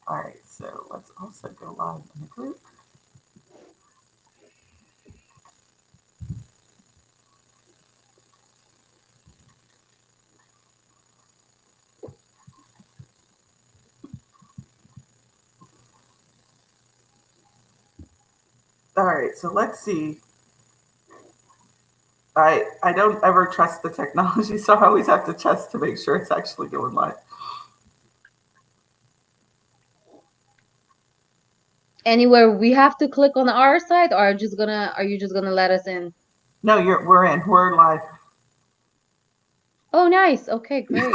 All right, so let's also go live in the group. All right, so let's see. I don't ever trust the technology, so I always have to test to make sure it's actually going live. Anywhere we have to click on our side, or are you just gonna let us in? No, we're in. We're live. Oh, nice. Okay, great.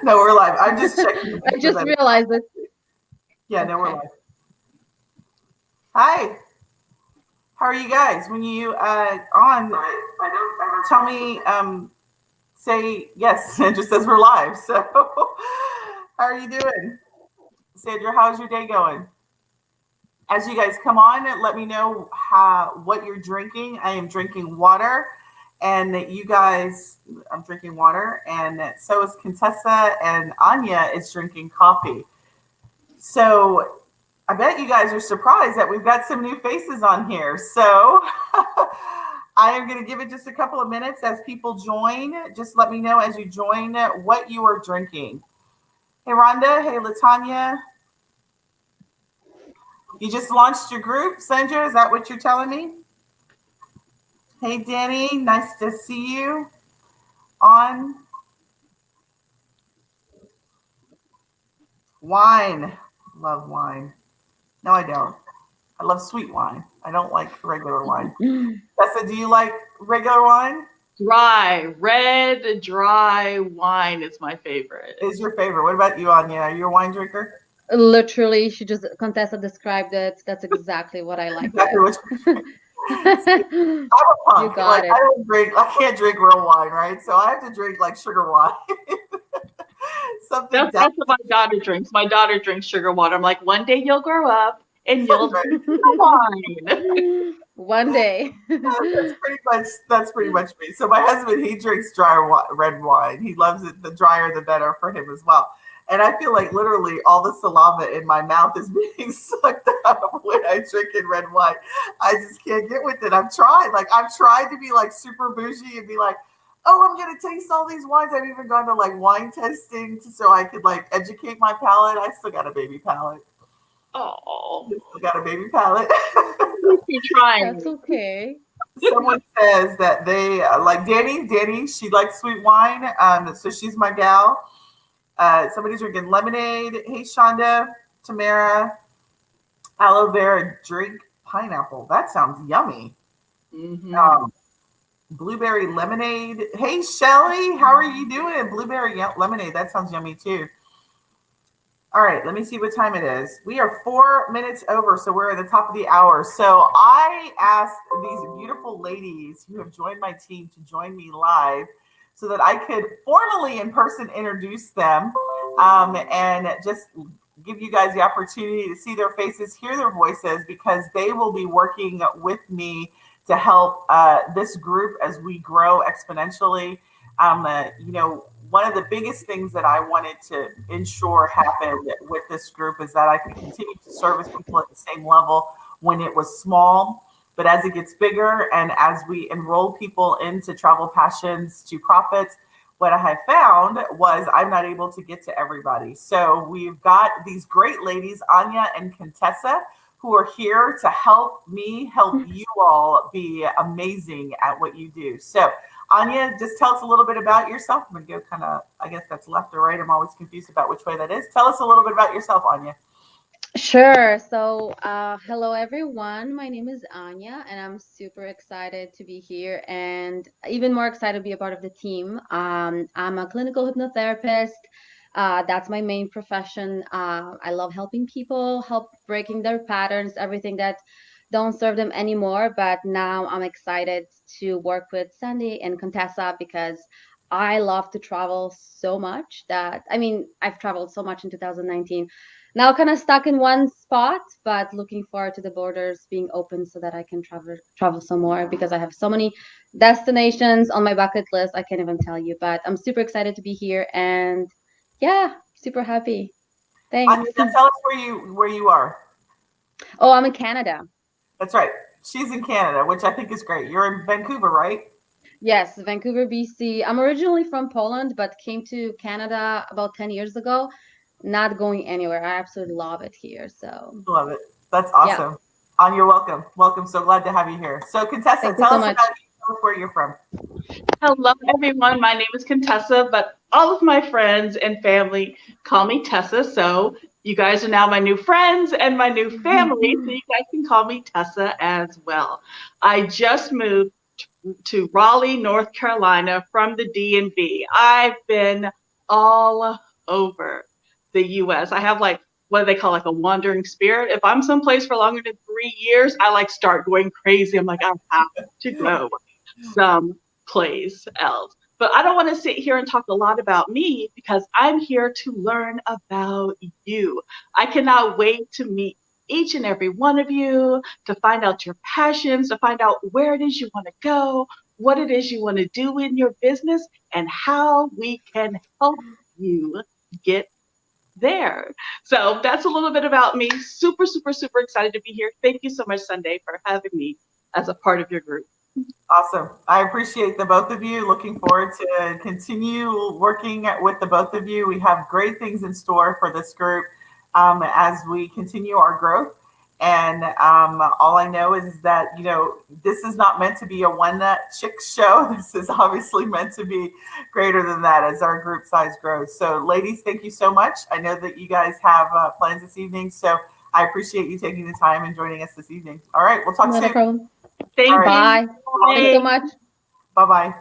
No, we're live. I'm just checking to I make sure just that. realized it. Yeah, no, we're Okay. live. Hi, how are you guys? When you on, I don't ever tell me say yes. It just says we're live. So, how are you doing, Sandra? How's your day going? As you guys come on, let me know what you're drinking. I am drinking water, and you guys, I'm drinking water, and so is Contessa, and Anya is drinking coffee. So I bet you guys are surprised that we've got some new faces on here. So I am going to give it just a couple of minutes as people join. Just let me know as you join what you are drinking. Hey, Rhonda. Hey, Latanya. You just launched your group, Sandra. Is that what you're telling me? Hey, Danny. Nice to see you on wine. Love wine. No, I don't. I love sweet wine. I don't like regular wine. Tessa, do you like regular wine? Red, dry wine is my favorite. Is your favorite? What about you, Anya? Are you a wine drinker? Literally, she just Contessa described it. That's exactly what I like Exactly what too. I'm a You punk. got Like it. I can't drink real wine, right? So I have to drink like sugar wine. Something That's what my daughter drinks. My daughter drinks sugar water. I'm like, one day you'll grow up and you'll drink wine. One day. that's pretty much me. So my husband, he drinks red wine. He loves it. The drier, the better for him as well. And I feel like literally all the saliva in my mouth is being sucked up when I drink in red wine. I just can't get with it. I've tried to be like super bougie and be like, oh, I'm gonna taste all these wines. I've even gone to like wine testing so I could like educate my palate. I still got a baby palate. Oh, Still got a baby palate. you're trying. That's okay. Someone says that they like Danny. Danny, she likes sweet wine. So she's my gal. Somebody's drinking lemonade. Hey, Shonda, Tamara, aloe vera drink pineapple. That sounds yummy. Mm-hmm. Um, blueberry lemonade. Hey, Shelly, how are you doing? Blueberry lemonade. That sounds yummy too. All right, let me see what time it is. We are 4 minutes over, so we're at the top of the hour. So I asked these beautiful ladies who have joined my team to join me live so that I could formally in person introduce them and just give you guys the opportunity to see their faces, hear their voices, because they will be working with me to help this group as we grow exponentially. One of the biggest things that I wanted to ensure happened with this group is that I could continue to service people at the same level when it was small. But as it gets bigger and as we enroll people into travel passions to profits, what I have found was I'm not able to get to everybody. So we've got these great ladies, Anya and Contessa, who are here to help me help you all be amazing at what you do. So Anya, just tell us a little bit about yourself. I'm going to go kind of, I guess that's left or right. I'm always confused about which way that is. Tell us a little bit about yourself, Anya. Sure. So, hello everyone. My name is Anya, and I'm super excited to be here, and even more excited to be a part of the team. I'm a clinical hypnotherapist. That's my main profession. I love helping people, help breaking their patterns, everything that don't serve them anymore. But now I'm excited to work with Sandy and Contessa because I love to travel so much that, I mean, I've traveled so much in 2019, now kind of stuck in one spot, but looking forward to the borders being open so that I can travel some more because I have so many destinations on my bucket list I can't even tell you. But I'm super excited to be here, and yeah, Super happy. Anya, Thanks. now tell us where you are. Oh, I'm in Canada. That's right. She's in Canada, which I think is great. You're in Vancouver, right? Yes, Vancouver, BC. I'm originally from Poland, but came to Canada about 10 years ago. Not going anywhere. I absolutely love it here. So, Love it. That's yeah. awesome. You're welcome. Welcome. So glad to have you here. So, Contessa, Thank you tell so us much. about you. Tell us where you're from. Hello, everyone. My name is Contessa, but all of my friends and family call me Tessa. So you guys are now my new friends and my new family. So you guys can call me Tessa as well. I just moved to Raleigh, North Carolina from the DMV. I've been all over the US. I have like what do they call like a wandering spirit. If I'm someplace for longer than 3 years, I like start going crazy. I'm like, I have to go someplace else. But I don't want to sit here and talk a lot about me because I'm here to learn about you. I cannot wait to meet each and every one of you, to find out your passions, to find out where it is you want to go, what it is you want to do in your business, and how we can help you get there. So that's a little bit about me. Super, super, super excited to be here. Thank you so much, Sunday, for having me as a part of your group. Awesome. I appreciate the both of you. Looking forward to continue working with the both of you. We have great things in store for this group as we continue our growth. And all I know is that, this is not meant to be a one chick show. This is obviously meant to be greater than that as our group size grows. So ladies, thank you so much. I know that you guys have plans this evening. So I appreciate you taking the time and joining us this evening. All right. We'll talk Not a soon. problem. Thank All you. right. Bye. Thanks so much. Bye-bye.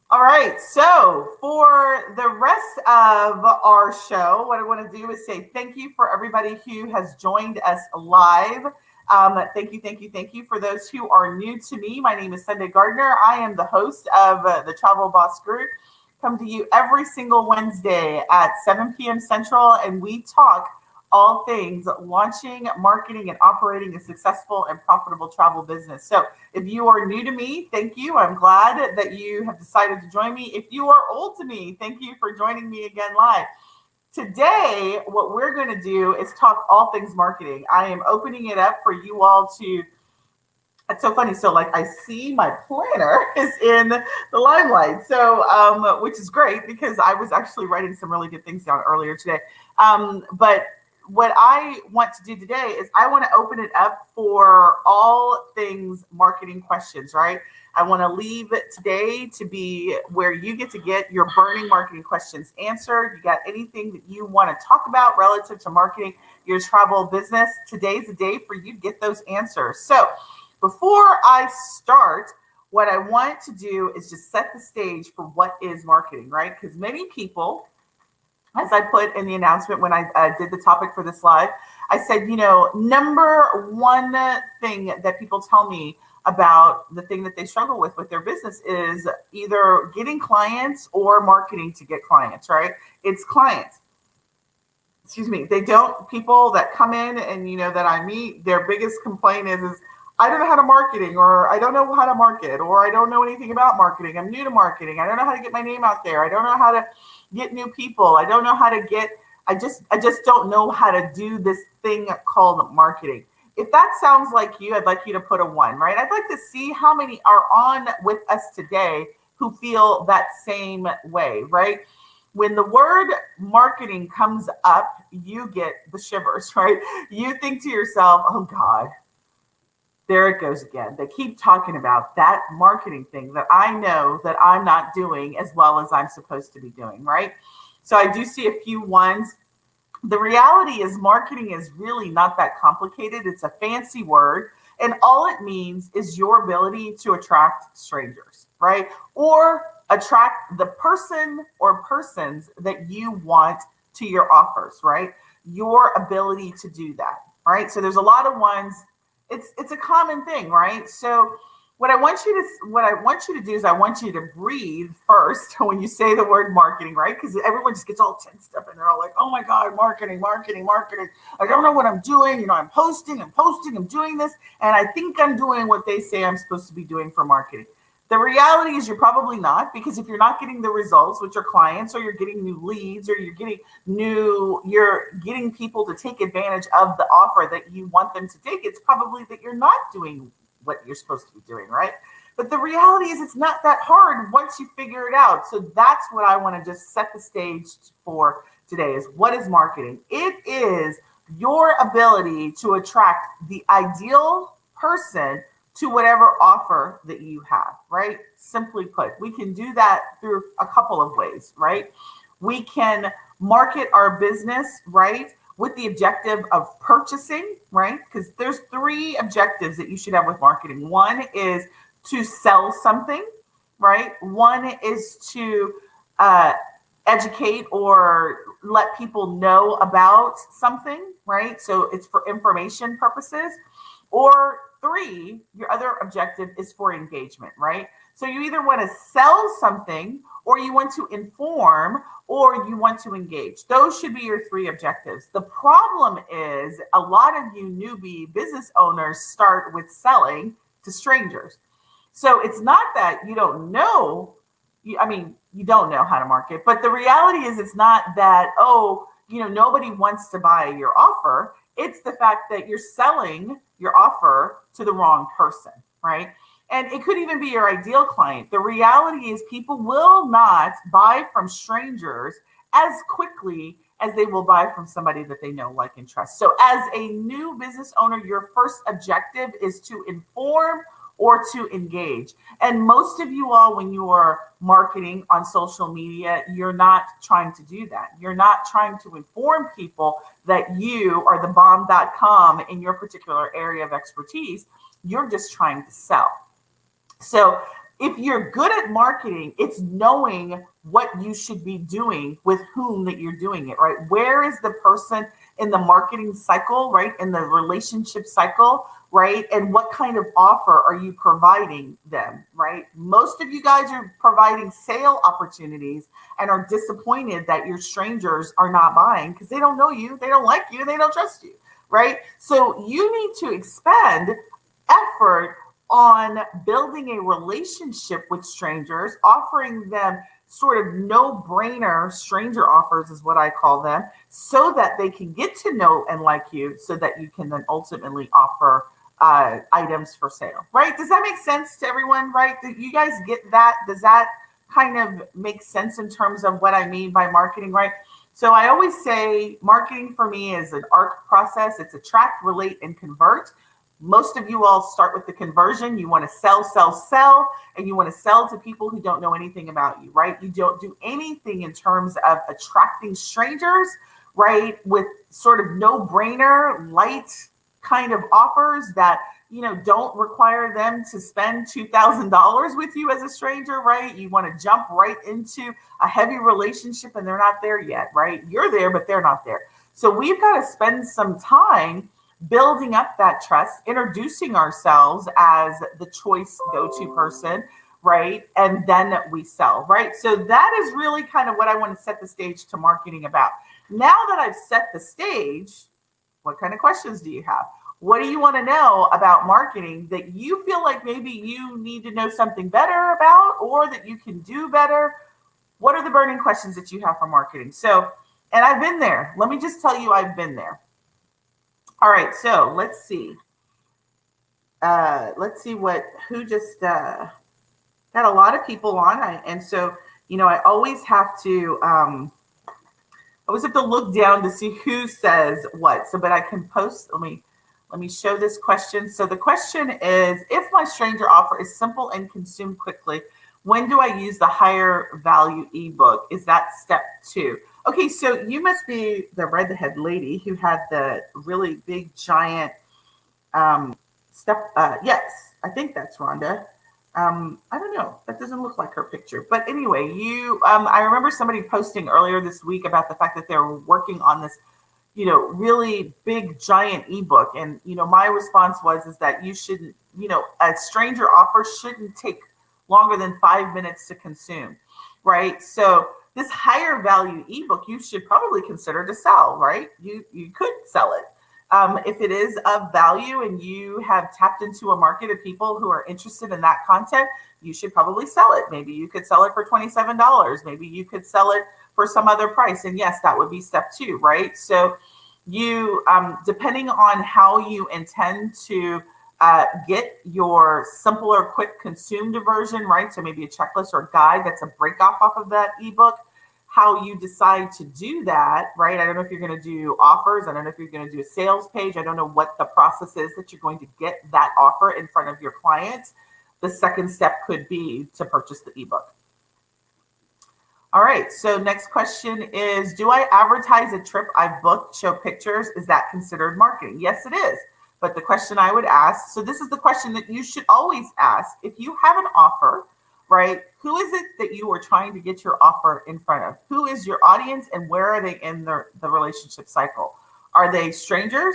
All right. So for the rest of our show, what I want to do is say thank you for everybody who has joined us live. Thank you, thank you, thank you. For those who are new to me, my name is Sunday Gardner. I am the host of the Travel Boss Group. Come to you every single Wednesday at 7 p.m. Central, and we talk all things launching, marketing, and operating a successful and profitable travel business. So if you are new to me, thank you. I'm glad that you have decided to join me. If you are old to me, thank you for joining me again live. Today, what we're going to do is talk all things marketing. I am opening it up for you all to. It's so funny. So, like, I see my planner is in the limelight. So, which is great because I was actually writing some really good things down earlier today. But what I want to do today is I want to open it up for all things marketing questions, right? I want to leave it today to be where you get to get your burning marketing questions answered. You got anything that you want to talk about relative to marketing your travel business? Today's the day for you to get those answers. So before I start, what I want to do is just set the stage for what is marketing, right? Because many people, as I put in the announcement when I did the topic for this live, I said, number one thing that people tell me about the thing that they struggle with their business is either getting clients or marketing to get clients, right? It's clients. Excuse me. People that come in and, that I meet, their biggest complaint is I don't know how to marketing, or I don't know how to market, or I don't know anything about marketing. I'm new to marketing. I don't know how to get my name out there. I don't know how to get new people. I don't know how to I just don't know how to do this thing called marketing. If that sounds like you, I'd like you to put a 1, right? I'd like to see how many are on with us today who feel that same way, right? When the word marketing comes up, you get the shivers, right? You think to yourself, oh God, there it goes again. They keep talking about that marketing thing that I know that I'm not doing as well as I'm supposed to be doing, right? So I do see a few ones. The reality is marketing is really not that complicated. It's a fancy word. And all it means is your ability to attract strangers, right? Or attract the person or persons that you want to your offers, right? Your ability to do that, right? So there's a lot of ones. It's a common thing, right? So what I want you to do is I want you to breathe first when you say the word marketing, right? Because everyone just gets all tensed up and they're all like, oh my God, marketing. I don't know what I'm doing. I'm posting, I'm doing this. And I think I'm doing what they say I'm supposed to be doing for marketing. The reality is you're probably not, because if you're not getting the results with your clients, or you're getting new leads, or you're getting people to take advantage of the offer that you want them to take, it's probably that you're not doing what you're supposed to be doing, right? But the reality is it's not that hard once you figure it out. So that's what I want to just set the stage for today is, what is marketing? It is your ability to attract the ideal person to whatever offer that you have, right? Simply put, we can do that through a couple of ways, right? We can market our business, right, with the objective of purchasing, right? Because there's 3 objectives that you should have with marketing. One is to sell something, right? One is to educate or let people know about something, right? So it's for information purposes. Or 3, your other objective is for engagement, right? So you either want to sell something, or you want to inform, or you want to engage. Those should be your 3 objectives. The problem is a lot of you newbie business owners start with selling to strangers. So it's not that you don't know, you don't know how to market, but the reality is it's not that, nobody wants to buy your offer. It's the fact that you're selling your offer to the wrong person, right? And it could even be your ideal client. The reality is people will not buy from strangers as quickly as they will buy from somebody that they know, like, and trust. So as a new business owner, your first objective is to inform or to engage. And most of you all, when you are marketing on social media, you're not trying to do that. You're not trying to inform people that you are the bomb.com in your particular area of expertise. You're just trying to sell. So if you're good at marketing, it's knowing what you should be doing with whom that you're doing it, right? Where is the person in the marketing cycle, right? In the relationship cycle, right? And what kind of offer are you providing them, right? Most of you guys are providing sale opportunities and are disappointed that your strangers are not buying because they don't know you, they don't like you, they don't trust you, right? So you need to expend effort on building a relationship with strangers, offering them sort of no-brainer stranger offers is what I call them, so that they can get to know and like you, so that you can then ultimately offer items for sale, right? Does that make sense to everyone, right? Do you guys get that? Does that kind of make sense in terms of what I mean by marketing, right? So I always say marketing for me is an ARC process. It's attract, relate, and convert. Most of you all start with the conversion. You want to sell, and you want to sell to people who don't know anything about you, right? You don't do anything in terms of attracting strangers, right? With sort of no-brainer, light kind of offers that, don't require them to spend $2,000 with you as a stranger, right? You want to jump right into a heavy relationship and they're not there yet, right? You're there, but they're not there. So we've got to spend some time building up that trust, introducing ourselves as the choice go-to person, right? And then we sell, right? So that is really kind of what I want to set the stage to marketing about. Now that I've set the stage, what kind of questions do you have? What do you want to know about marketing that you feel like maybe you need to know something better about, or that you can do better? What are the burning questions that you have for marketing? So, and I've been there. Let me just tell you, I've been there. All right, so let's see. Who just got a lot of people on. And so, I always have to look down to see who says what. So, but I can post, let me show this question. So the question is, if my stranger offer is simple and consumed quickly, when do I use the higher value ebook? Is that step 2? Okay, so you must be the redhead lady who had the really big giant yes, I think that's Rhonda. I don't know. That doesn't look like her picture. But anyway, I remember somebody posting earlier this week about the fact that they're working on this, really big giant ebook. And, my response is that you shouldn't, a stranger offer shouldn't take longer than 5 minutes to consume, right? So this higher value ebook, you should probably consider to sell, right? You could sell it. If it is of value and you have tapped into a market of people who are interested in that content, you should probably sell it. Maybe you could sell it for $27. Maybe you could sell it for some other price. And yes, that would be step 2, right? So you, depending on how you intend to get your simpler, quick consumed version, right? So maybe a checklist or a guide that's a break off of that ebook. How you decide to do that, right? I don't know if you're going to do offers. I don't know if you're going to do a sales page. I don't know what the process is that you're going to get that offer in front of your clients. The second step could be to purchase the ebook. All right. So next question is, do I advertise a trip I've booked, show pictures? Is that considered marketing? Yes, it is. But the question I would ask, so this is the question that you should always ask. If you have an offer, right? Who is it that you are trying to get your offer in front of? Who is your audience and where are they in the relationship cycle? Are they strangers?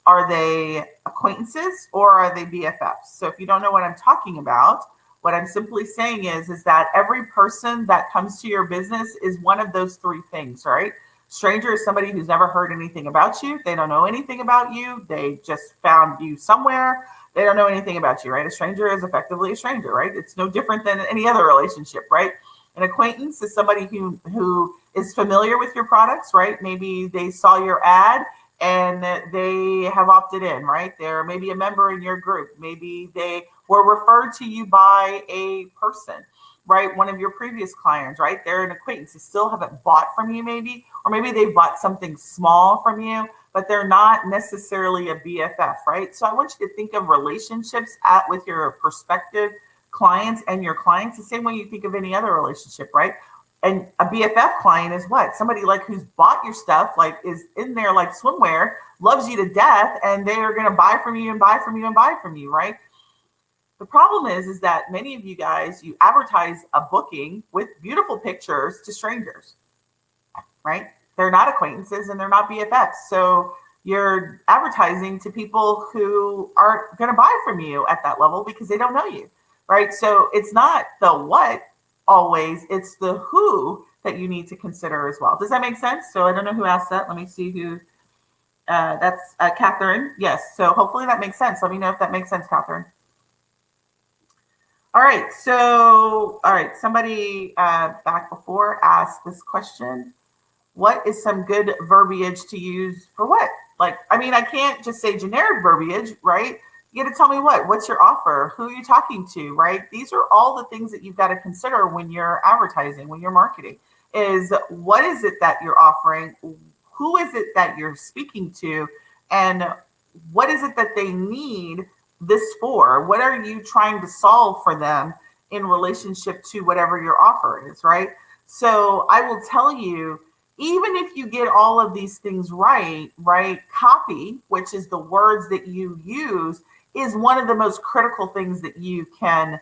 Are they acquaintances? Or are they BFFs? So if you don't know what I'm talking about, what I'm simply saying is that every person that comes to your business is one of those 3 things, right? Stranger is somebody who's never heard anything about you. They don't know anything about you. They just found you somewhere. They don't know anything about you, right? A stranger is effectively a stranger, right? It's no different than any other relationship, right? An acquaintance is somebody who is familiar with your products, right? Maybe they saw your ad and they have opted in, right? They're maybe a member in your group. Maybe they were referred to you by a person, right? One of your previous clients, right? They're an acquaintance. They still haven't bought from you maybe, or maybe they bought something small from you, but they're not necessarily a BFF, right? So I want you to think of relationships with your prospective clients and your clients the same way you think of any other relationship, right? And a BFF client is what? Somebody like who's bought your stuff, like is in there like swimwear, loves you to death, and they are going to buy from you and buy from you and buy from you, right? The problem is that many of you guys, you advertise a booking with beautiful pictures to strangers, right? They're not acquaintances and they're not BFFs. So you're advertising to people who aren't going to buy from you at that level because they don't know you, right? So it's not the what always, it's the who that you need to consider as well. Does that make sense? So I don't know who asked that. Let me see who, that's Catherine. Yes. So hopefully that makes sense. Let me know if that makes sense, Catherine. All right. So, all right. Somebody back before asked this question. What is some good verbiage to use for what? Like, I mean, I can't just say generic verbiage, right? You got to tell me what's your offer? Who are you talking to, right? These are all the things that you've got to consider when you're advertising, when you're marketing, is what is it that you're offering? Who is it that you're speaking to? And what is it that they need this for? What are you trying to solve for them in relationship to whatever your offer is, right? So I will tell you, even if you get all of these things right, copy, which is the words that you use, is one of the most critical things that you can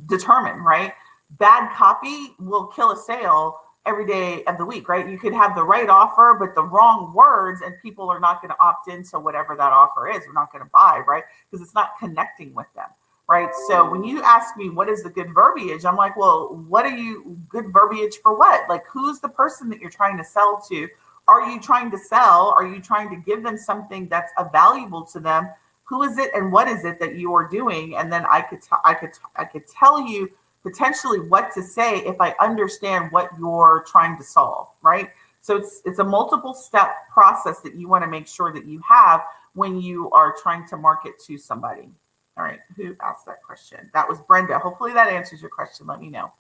determine, right? Bad copy will kill a sale every day of the week, right? You could have the right offer, but the wrong words, and people are not going to opt into whatever that offer is. They're not going to buy, right? Because it's not connecting with them. Right. So when you ask me what is the good verbiage, I'm like, well, what are you good verbiage for what? Like, who's the person that you're trying to sell to? Are you trying to sell? Are you trying to give them something that's valuable to them? Who is it and what is it that you are doing? And then I could tell you potentially what to say if I understand what you're trying to solve. Right. So it's a multiple step process that you want to make sure that you have when you are trying to market to somebody. All right, who asked that question? That was Brenda. Hopefully that answers your question. Let me know.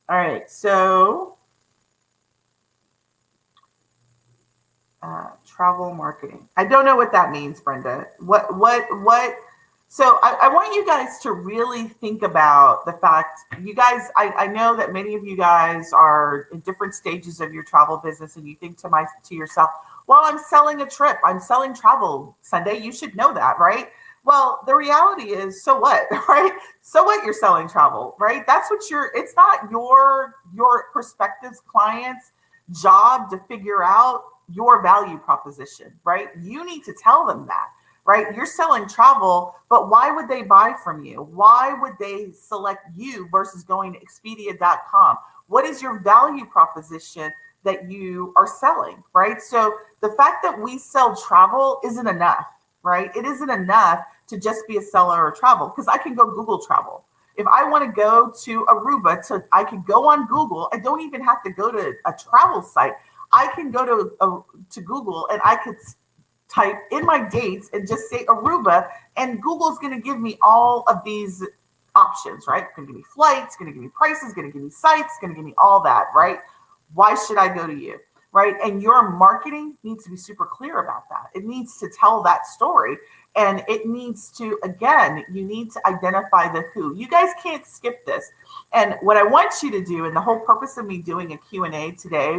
All right, so travel marketing. I don't know what that means, Brenda. What? So I want you guys to really think about the fact, you guys, I know that many of you guys are in different stages of your travel business, and you think to yourself, well, I'm selling a trip. I'm selling travel Sunday. You should know that, right? Well, the reality is, so what, right? So what, you're selling travel, right? That's what it's not your prospective client's job to figure out your value proposition, right? You need to tell them that, right? You're selling travel, but why would they buy from you? Why would they select you versus going to Expedia.com? What is your value proposition that you are selling, right? So the fact that we sell travel isn't enough, right? It isn't enough to just be a seller of travel, because I can go Google travel. If I want to go to Aruba, I can go on Google. I don't even have to go to a travel site. I can go to Google, and I could type in my dates and just say Aruba, and Google's going to give me all of these options, right? It's going to give me flights, going to give me prices, going to give me sites, going to give me all that, right? Why should I go to you, right? And your marketing needs to be super clear about that. It needs to tell that story. And it needs to, again, you need to identify the who. You guys can't skip this. And what I want you to do, and the whole purpose of me doing a Q&A today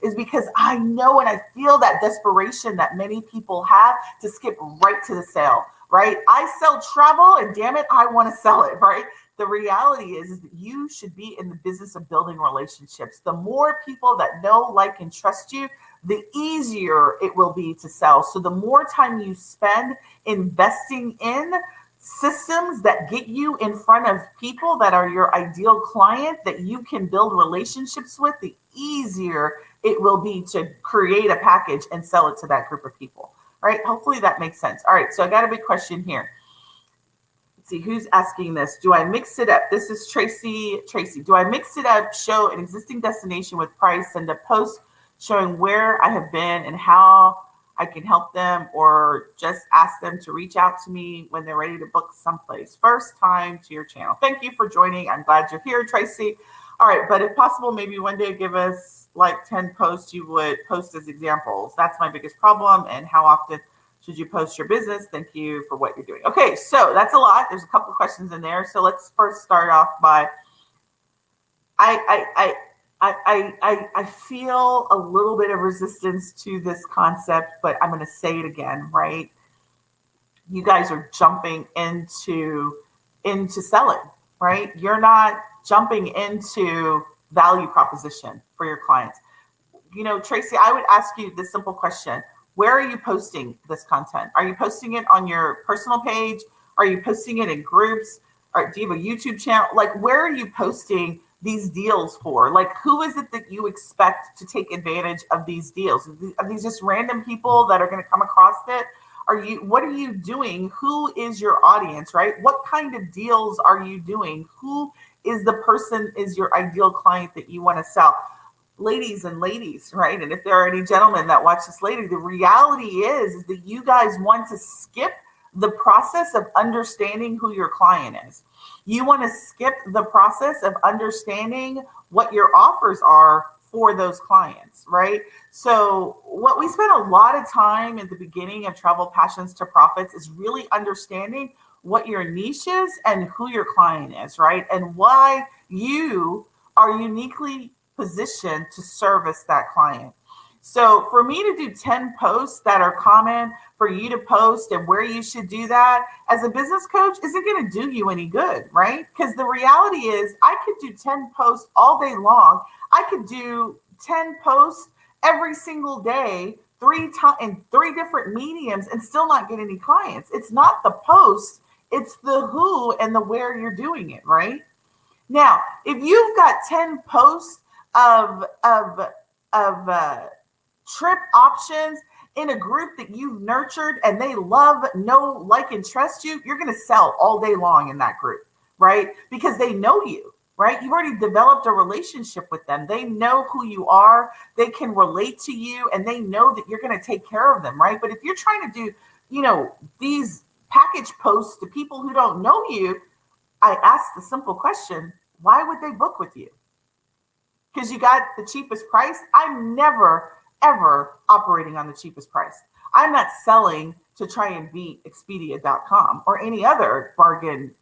is because I know and I feel that desperation that many people have to skip right to the sale, right? I sell travel, and damn it, I want to sell it, right? The reality is that you should be in the business of building relationships. The more people that know, like, and trust you, the easier it will be to sell. So the more time you spend investing in systems that get you in front of people that are your ideal client, that you can build relationships with, the easier it will be to create a package and sell it to that group of people, right? Hopefully that makes sense. All right, so I got a big question here. Let's see, who's asking this? Do I mix it up? This is Tracy. Tracy, do I mix it up, show an existing destination with price, send a post showing where I have been and how I can help them, or just ask them to reach out to me when they're ready to book someplace? First time to your channel. Thank you for joining. I'm glad you're here, Tracy. All right, but if possible, maybe one day give us like 10 posts you would post as examples. That's my biggest problem. And how often should you post your business? Thank you for what you're doing. Okay, so that's a lot. There's a couple of questions in there. So let's first start off by, I feel a little bit of resistance to this concept, but I'm going to say it again, right? You guys are jumping into selling, right? You're not jumping into value proposition for your clients. You know, Tracy, I would ask you this simple question. Where are you posting this content? Are you posting it on your personal page? Are you posting it in groups? Or do you have a YouTube channel? Like, where are you posting these deals for? Like, who is it that you expect to take advantage of these deals? Are these just random people that are going to come across it? What are you doing? Who is your audience, right? What kind of deals are you doing? Who is the person, is your ideal client that you want to sell? Ladies, right? And if there are any gentlemen that watch this later, the reality is that you guys want to skip the process of understanding who your client is. You want to skip the process of understanding what your offers are for those clients, right? So what we spend a lot of time at the beginning of Travel Passions to Profits is really understanding what your niche is and who your client is, right? And why you are uniquely positioned to service that client. So for me to do 10 posts that are common for you to post and where you should do that as a business coach isn't going to do you any good, right? Because the reality is I could do 10 posts all day long. I could do 10 posts every single day, in 3 different mediums, and still not get any clients. It's not the post, it's the who and the where you're doing it, right? Now, if you've got 10 posts of trip options in a group that you've nurtured and they love, know, like, and trust you, you're going to sell all day long in that group, right? Because they know you, right? You've already developed a relationship with them. They know who you are. They can relate to you, and they know that you're going to take care of them, right? But if you're trying to do, these package posts to people who don't know you, I ask the simple question, why would they book with you? Because you got the cheapest price? I'm never, ever operating on the cheapest price. I'm not selling to try and beat Expedia.com or any other bargain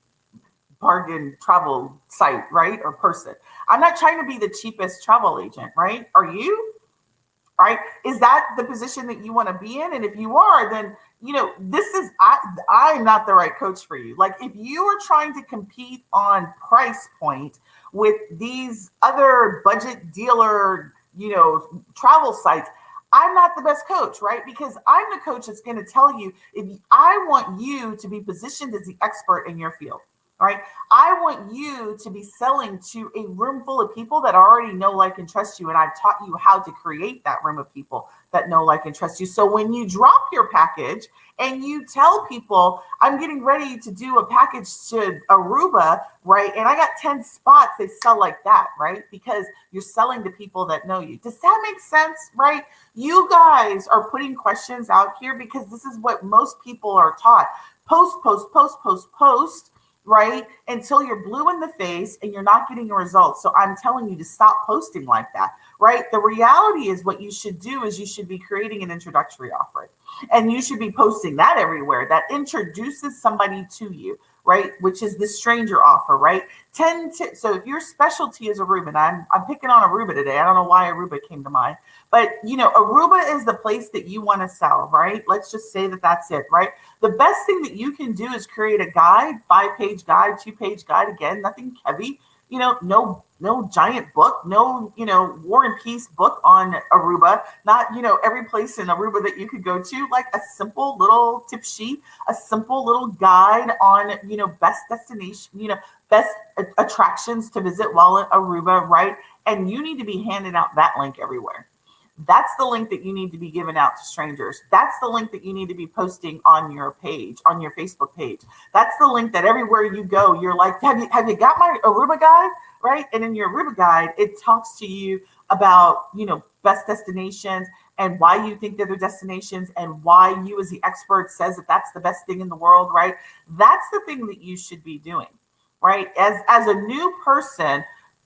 travel site, right? Or person. I'm not trying to be the cheapest travel agent, right? Are you? Right? Is that the position that you want to be in? And if you are, then, I'm not the right coach for you. Like, if you are trying to compete on price point with these other budget dealer, travel sites, I'm not the best coach, right? Because I'm the coach that's going to tell you, if I want you to be positioned as the expert in your field. right? I want you to be selling to a room full of people that already know, like, and trust you. And I've taught you how to create that room of people that know, like, and trust you. So when you drop your package and you tell people, I'm getting ready to do a package to Aruba, right? And I got 10 spots, they sell like that, right? Because you're selling to people that know you. Does that make sense, right? You guys are putting questions out here because this is what most people are taught. Post, post, post, post, post, right? Until you're blue in the face and you're not getting a result. So I'm telling you to stop posting like that, right? The reality is what you should do is you should be creating an introductory offer. And you should be posting that everywhere that introduces somebody to you, right? Which is the stranger offer, right? So if your specialty is Aruba, and I'm picking on Aruba today. I don't know why Aruba came to mind, but Aruba is the place that you want to sell, right? Let's just say that that's it, right? The best thing that you can do is create a guide, 5-page guide, 2-page guide. Again, nothing heavy, no giant book, no, War and Peace book on Aruba, not, every place in Aruba that you could go to, like a simple little tip sheet, a simple little guide on, best destination, best attractions to visit while in Aruba, right? And you need to be handing out that link everywhere. That's the link that you need to be giving out to strangers. That's the link that you need to be posting on your page, on your Facebook page. That's the link that everywhere you go, you're like, have you got my Aruba guide? Right? And in your Aruba guide, it talks to you about, best destinations and why you think they're the destinations and why you as the expert says that that's the best thing in the world, right? That's the thing that you should be doing, right? As a new person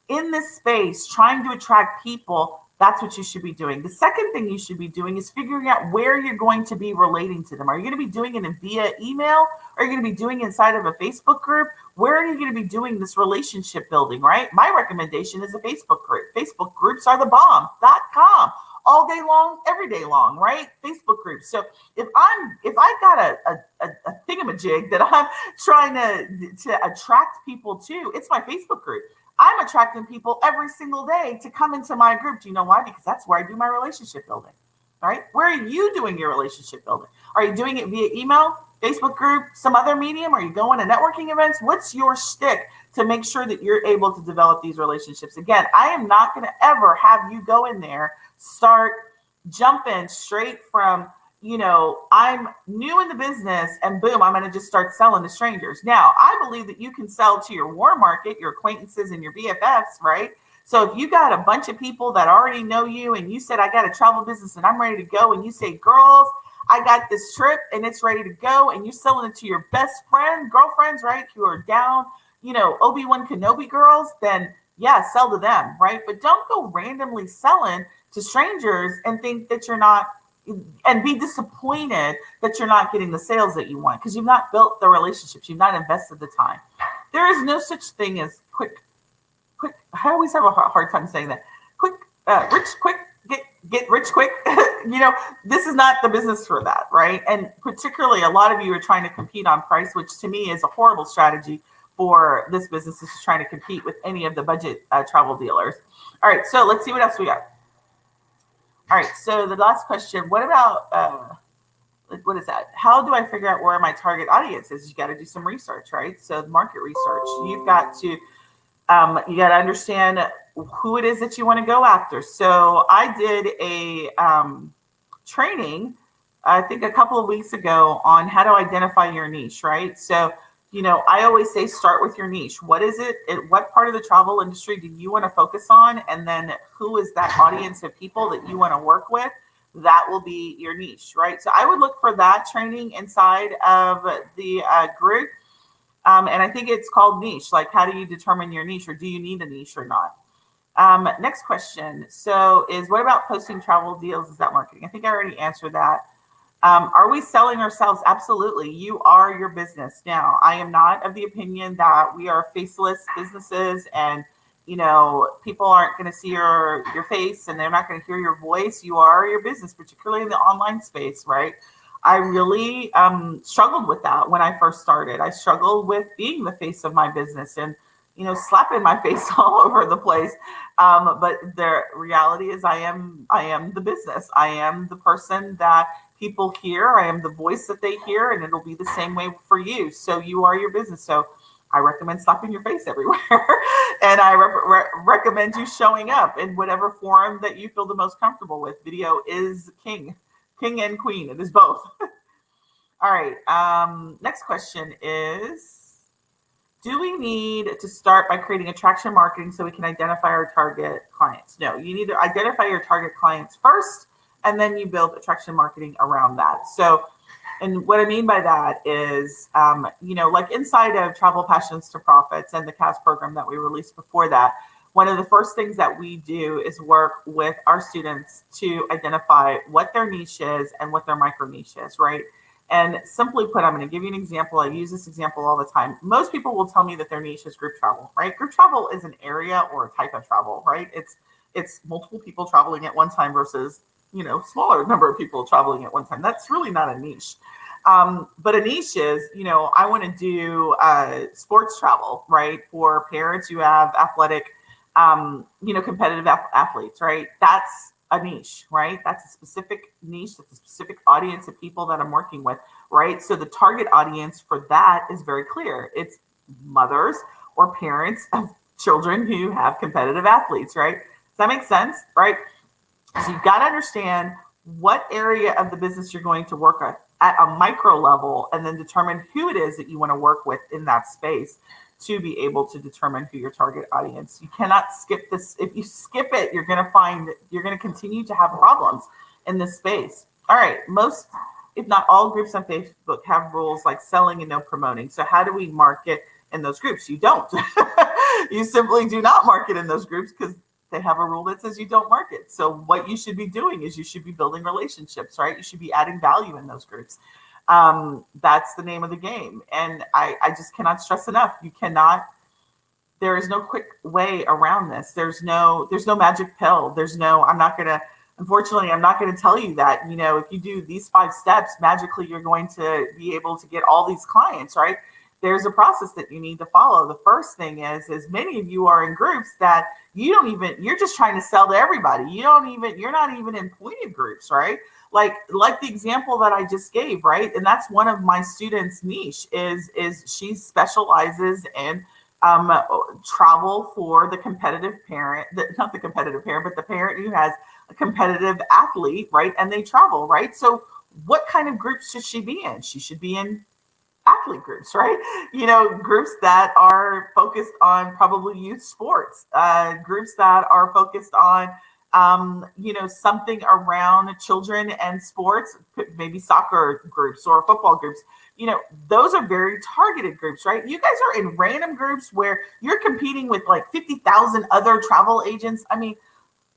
in this space, trying to attract people, that's what you should be doing. The second thing you should be doing is figuring out where you're going to be relating to them. Are you going to be doing it via email? Are you going to be doing it inside of a Facebook group? Where are you going to be doing this relationship building, right? My recommendation is a Facebook group. Facebook groups are the bomb.com. All day long, every day long, right? Facebook groups. So if I got a thingamajig that I'm trying to attract people to, it's my Facebook group. I'm attracting people every single day to come into my group. Do you know why? Because that's where I do my relationship building, right? Where are you doing your relationship building? Are you doing it via email, Facebook group, some other medium? Are you going to networking events? What's your shtick to make sure that you're able to develop these relationships? Again, I am not going to ever have you go in there, start jumping straight from, I'm new in the business and boom, I'm going to just start selling to strangers. Now, I believe that you can sell to your warm market, your acquaintances and your BFFs, right? So if you got a bunch of people that already know you and you said, I got a travel business and I'm ready to go. And you say, girls, I got this trip and it's ready to go. And you're selling it to your best friend, girlfriends, right? Who are down, Obi-Wan Kenobi girls, then yeah, sell to them, right? But don't go randomly selling to strangers and think that you're not, and be disappointed that you're not getting the sales that you want because you've not built the relationships. You've not invested the time. There is no such thing as quick. I always have a hard time saying that. Rich quick, get rich quick. This is not the business for that, right? And particularly a lot of you are trying to compete on price, which to me is a horrible strategy for this business, is trying to compete with any of the budget travel dealers. All right, so let's see what else we got. All right, so the last question, what about, what is that? How do I figure out where my target audience is? You got to do some research, right? So market research, you've got to, you got to understand who it is that you want to go after. So I did a training, I think a couple of weeks ago, on how to identify your niche, right? So, I always say start with your niche. What is it? What part of the travel industry do you want to focus on? And then who is that audience of people that you want to work with? That will be your niche, right? So I would look for that training inside of the group. And I think it's called niche. Like, how do you determine your niche, or do you need a niche or not? Next question. So is, what about posting travel deals? Is that marketing? I think I already answered that. Are we selling ourselves? Absolutely. You are your business. Now, I am not of the opinion that we are faceless businesses and, people aren't going to see your face and they're not going to hear your voice. You are your business, particularly in the online space, right? I really struggled with that when I first started. I struggled with being the face of my business and, slapping my face all over the place. But the reality is I am the business. I am the person that people hear. I am the voice that they hear, and it'll be the same way for you. So you are your business. So I recommend slapping your face everywhere. And I recommend you showing up in whatever form that you feel the most comfortable with. Video is king and queen. It is both. All right. Next question is, do we need to start by creating attraction marketing so we can identify our target clients? No, you need to identify your target clients first, and then you build attraction marketing around that. So, and what I mean by that is, like inside of Travel Passions to Profits and the CAS program that we released before that, one of the first things that we do is work with our students to identify what their niche is and what their micro niche is, right? And simply put, I'm going to give you an example. I use this example all the time. Most people will tell me that their niche is group travel, right? Group travel is an area or a type of travel, right? It's multiple people traveling at one time versus, smaller number of people traveling at one time. That's really not a niche. But a niche is, I want to do sports travel, right? For parents who have athletic, competitive athletes, right? That's a niche, right? That's a specific niche. That's a specific audience of people that I'm working with, right? So the target audience for that is very clear. It's mothers or parents of children who have competitive athletes, right? Does that make sense, right? So you've got to understand what area of the business you're going to work at a micro level, and then determine who it is that you want to work with in that space to be able to determine who your target audience. You cannot skip this. If you skip it, you're going to find that you're going to continue to have problems in this space. All right. Most, if not all groups on Facebook have rules like selling and no promoting. So how do we market in those groups? You don't. You simply do not market in those groups because they have a rule that says you don't market. So what you should be doing is you should be building relationships, right? You should be adding value in those groups. That's the name of the game. And I just cannot stress enough. There is no quick way around this. There's no magic pill. Unfortunately, I'm not going to tell you that, if you do these 5 steps, magically you're going to be able to get all these clients, right? There's a process that you need to follow. The first thing is many of you are in groups that you're just trying to sell to everybody. You're not even in pointed groups, right? Like the example that I just gave, right? And that's one of my students' niche is she specializes in travel for the competitive parent, not the competitive parent, but the parent who has a competitive athlete, right? And they travel, right? So what kind of groups should she be in? She should be in athlete groups, right? Groups that are focused on probably youth sports, groups that are focused on, something around children and sports, maybe soccer groups or football groups. Those are very targeted groups, right? You guys are in random groups where you're competing with like 50,000 other travel agents. I mean,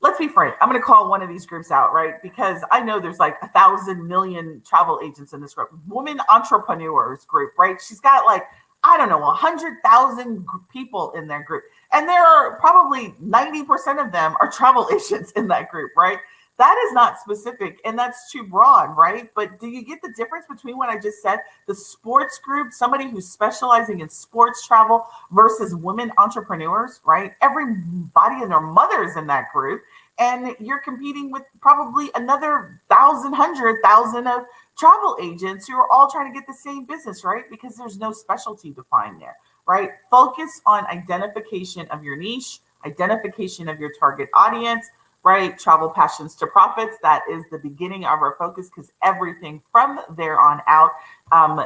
let's be frank. I'm going to call one of these groups out, right? Because I know there's like 1,000 million travel agents in this group. Women entrepreneurs group, right? She's got like, 100,000 people in their group. And there are probably 90% of them are travel agents in that group, right? That is not specific and that's too broad, right? But do you get the difference between what I just said? The sports group, somebody who's specializing in sports travel versus women entrepreneurs, right? Everybody and their mother is in that group. And you're competing with probably another 100,000 of travel agents who are all trying to get the same business, right? Because there's no specialty defined there, right? Focus on identification of your niche, identification of your target audience, right? Travel Passions to Profits. That is the beginning of our focus because everything from there on out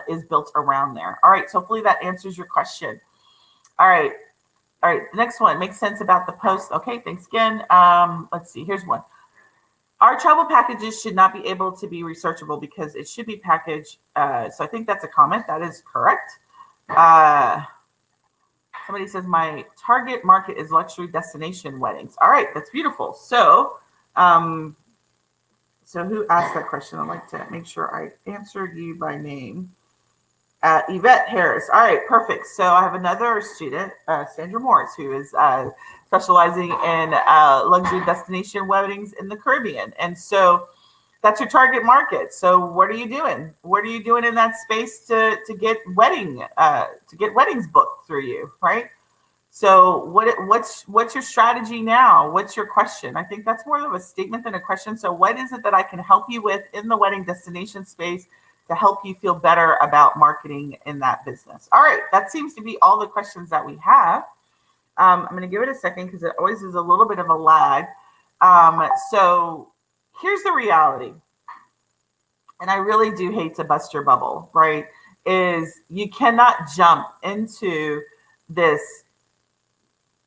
is built around there. All right. So hopefully that answers your question. All right. The next one makes sense about the post. Okay. Thanks again. Let's see. Here's one. Our travel packages should not be able to be researchable because it should be packaged. So I think that's a comment. That is correct. Somebody says my target market is luxury destination weddings. All right, that's beautiful. So, so who asked that question? I'd like to make sure I answered you by name. Yvette Harris. All right, perfect. So I have another student, Sandra Morris, who is specializing in luxury destination weddings in the Caribbean. And so that's your target market. So what are you doing? What are you doing in that space to get weddings booked through you, right? So what's your strategy now? What's your question? I think that's more of a statement than a question. So what is it that I can help you with in the wedding destination space to help you feel better about marketing in that business. All right, that seems to be all the questions that we have. I'm going to give it a second because it always is a little bit of a lag. So here's the reality. And I really do hate to bust your bubble, right? Is you cannot jump into this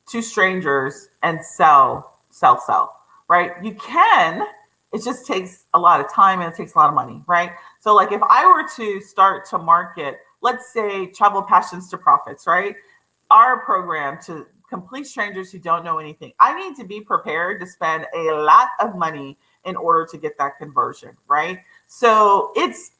to strangers and sell, right? You can, it just takes a lot of time and it takes a lot of money, right? So like if I were to start to market, let's say Travel Passions to Profits, right? Our program to complete strangers who don't know anything, I need to be prepared to spend a lot of money in order to get that conversion, right? So it's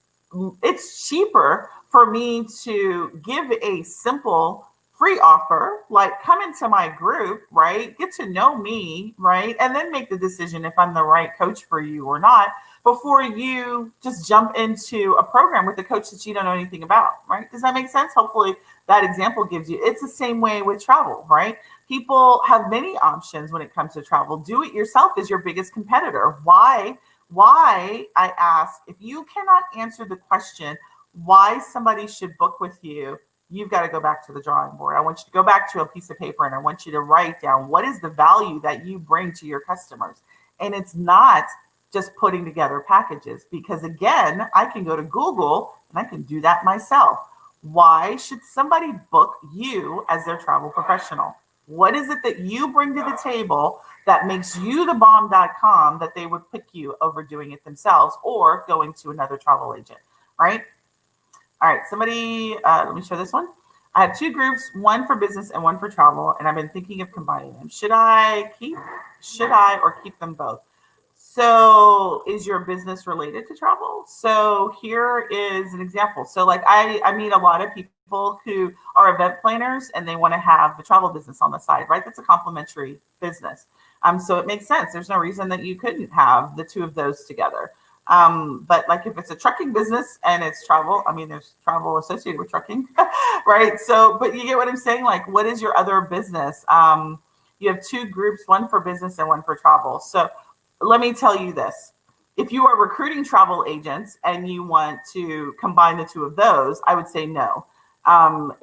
cheaper for me to give a simple free offer, like come into my group, right? Get to know me, right? And then make the decision if I'm the right coach for you or not, before you just jump into a program with a coach that you don't know anything about, right? Does that make sense? Hopefully that example gives you, it's the same way with travel, right? People have many options when it comes to travel. Do it yourself is your biggest competitor. Why, I ask, if you cannot answer the question, why somebody should book with you, you've got to go back to the drawing board. I want you to go back to a piece of paper and I want you to write down what is the value that you bring to your customers. And it's not just putting together packages, because again, I can go to Google and I can do that myself. Why should somebody book you as their travel professional? What is it that you bring to the table that makes you the bomb.com that they would pick you over doing it themselves or going to another travel agent, right? All right, somebody, let me show this one. I have two groups, one for business and one for travel, and I've been thinking of combining them. Should I or keep them both? So is your business related to travel? So here is an example. So like I meet a lot of people who are event planners and they want to have the travel business on the side, right? That's a complementary business. So it makes sense. There's no reason that you couldn't have the two of those together. But like if it's a trucking business and it's travel, I mean, there's travel associated with trucking, right? So, but you get what I'm saying? Like, what is your other business? You have two groups, one for business and one for travel. So let me tell you this. If you are recruiting travel agents and you want to combine the two of those, I would say no,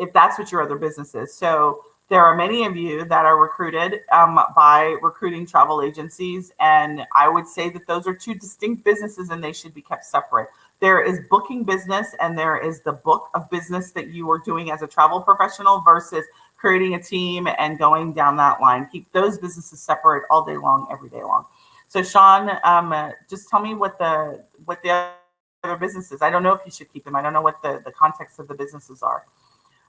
if that's what your other business is. So there are many of you that are recruited by recruiting travel agencies. And I would say that those are two distinct businesses and they should be kept separate. There is booking business and there is the book of business that you are doing as a travel professional versus creating a team and going down that line. Keep those businesses separate all day long, every day long. So Sean, just tell me what the other businesses. I don't know if you should keep them. I don't know what the context of the businesses are.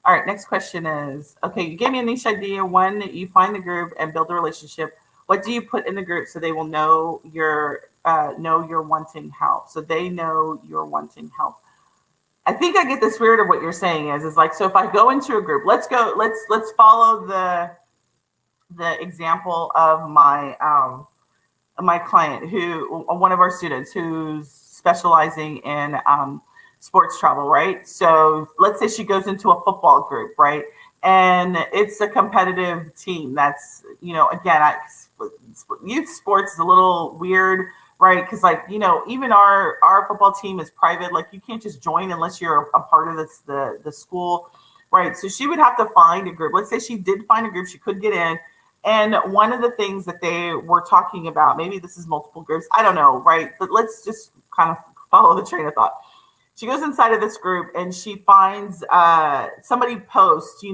All right, next question is, okay, you gave me a niche idea. One, you find the group and build a relationship. What do you put in the group so they will know you're wanting help? So they know you're wanting help. I think I get the spirit of what you're saying is like, so if I go into a group, let's follow the example of my client one of our students who's specializing in sports travel, right? So let's say she goes into a football group, right? And it's a competitive team. That's, again, youth sports is a little weird, right? Because even our football team is private. Like you can't just join unless you're a part of the school, right? So she would have to find a group. Let's say she did find a group, she could get in. And one of the things that they were talking about, maybe this is multiple groups, I don't know, right? But let's just kind of follow the train of thought. She goes inside of this group and she finds somebody post,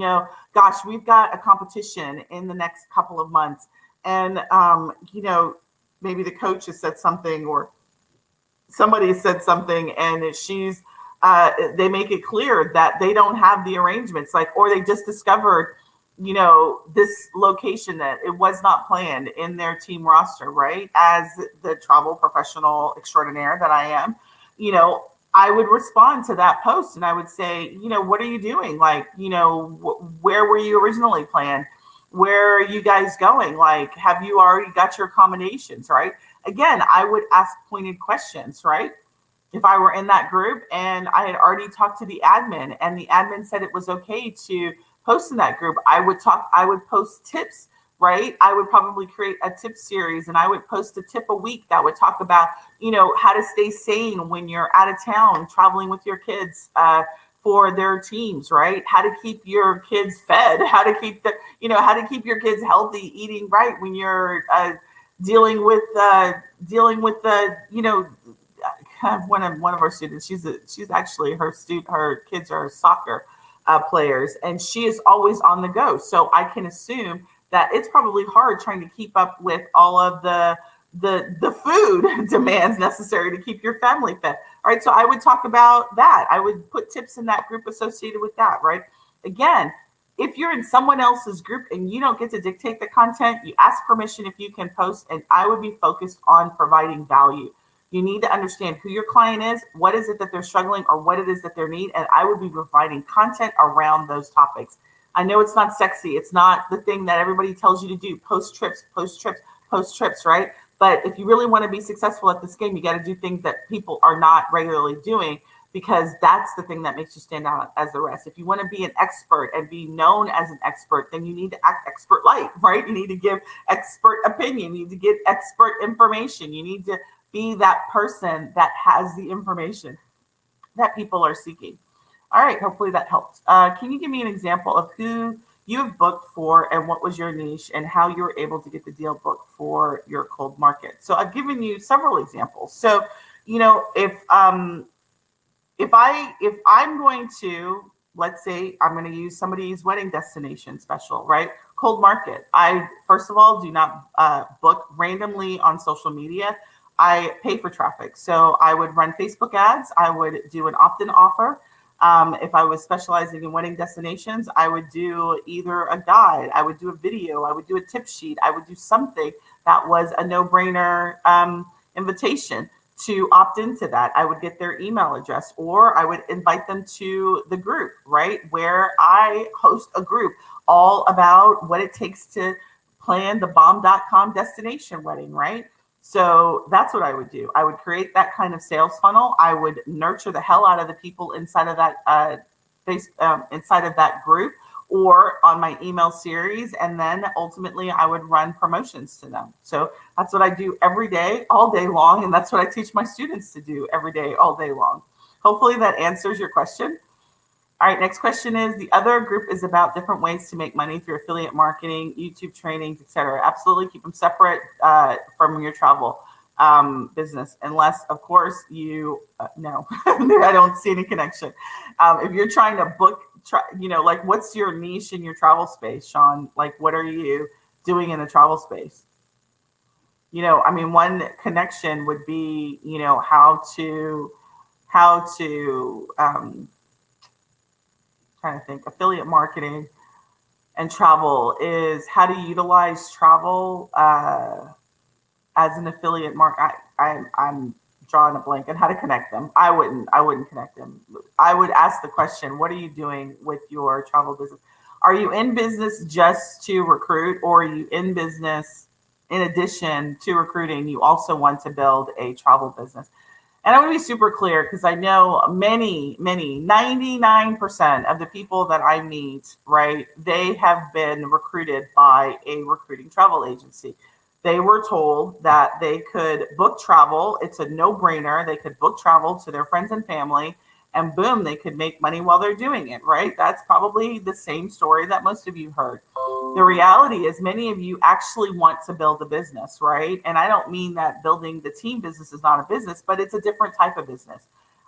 gosh, we've got a competition in the next couple of months. And, maybe the coach has said something or somebody has said something and they make it clear that they don't have the arrangements, or they just discovered this location that it was not planned in their team roster, right? As the travel professional extraordinaire that I am, I would respond to that post and I would say, what are you doing? Where were you originally planned? Where are you guys going? Have you already got your accommodations, right? Again, I would ask pointed questions, right? If I were in that group and I had already talked to the admin and the admin said it was okay to post in that group, I would post tips right? I would probably create a tip series, and I would post a tip a week that would talk about, how to stay sane when you're out of town traveling with your kids for their teams, right? How to keep your kids fed, how to keep how to keep your kids healthy, eating right when you're dealing with the one of our students. She's actually her kids are soccer players, and she is always on the go. So I can assume that it's probably hard trying to keep up with all of the food demands necessary to keep your family fed. All right, so I would talk about that. I would put tips in that group associated with that, right? Again, if you're in someone else's group and you don't get to dictate the content, you ask permission if you can post, and I would be focused on providing value. You need to understand who your client is, what is it that they're struggling, or what it is that they need, and I would be providing content around those topics. I know it's not sexy. It's not the thing that everybody tells you to do. Post trips, right? But if you really want to be successful at this game, you got to do things that people are not regularly doing, because that's the thing that makes you stand out as the rest. If you want to be an expert and be known as an expert, then you need to act expert-like, right? You need to give expert opinion. You need to give expert information. You need to be that person that has the information that people are seeking. All right, hopefully that helped. Can you give me an example of who you have booked for and what was your niche and how you were able to get the deal booked for your cold market? So I've given you several examples. So, if I'm going to, let's say I'm going to use somebody's wedding destination special, right? Cold market. I, first of all, do not book randomly on social media. I pay for traffic. So I would run Facebook ads. I would do an opt-in offer. If I was specializing in wedding destinations, I would do either a guide, I would do a video, I would do a tip sheet, I would do something that was a no-brainer invitation to opt into that. I would get their email address, or I would invite them to the group, right? Where I host a group all about what it takes to plan the bomb.com destination wedding, right? So that's what I would do. I would create that kind of sales funnel. I would nurture the hell out of the people inside of that inside of that group, or on my email series, and then ultimately I would run promotions to them. So that's what I do every day, all day long, and that's what I teach my students to do every day, all day long. Hopefully that answers your question. All right, next question is, the other group is about different ways to make money through affiliate marketing, YouTube trainings, etc. Absolutely keep them separate from your travel business, unless, of course, you no, I don't see any connection. If you're trying to book, like, what's your niche in your travel space, Sean? Like, what are you doing in the travel space? One connection would be, how to trying to think, affiliate marketing and travel is how to utilize travel as an affiliate market. I'm drawing a blank on how to connect them. I wouldn't connect them. I would ask the question, what are you doing with your travel business? Are you in business just to recruit, or are you in business in addition to recruiting? You also want to build a travel business. And I want to be super clear, because I know many, 99% of the people that I meet, right, they have been recruited by a recruiting travel agency. They were told that they could book travel. It's a no-brainer. They could book travel to their friends and family, and boom, they could make money while they're doing it, right? That's probably the same story that most of you heard. The reality is many of you actually want to build a business, right? And I don't mean that building the team business is not a business, but it's a different type of business.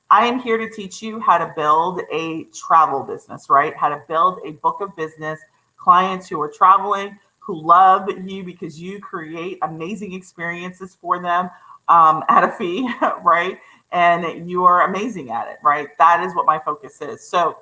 I am here to teach you how to build a travel business, right? How to build a book of business, clients who are traveling, who love you because you create amazing experiences for them at a fee, right? And you are amazing at it, right? That is what my focus is. So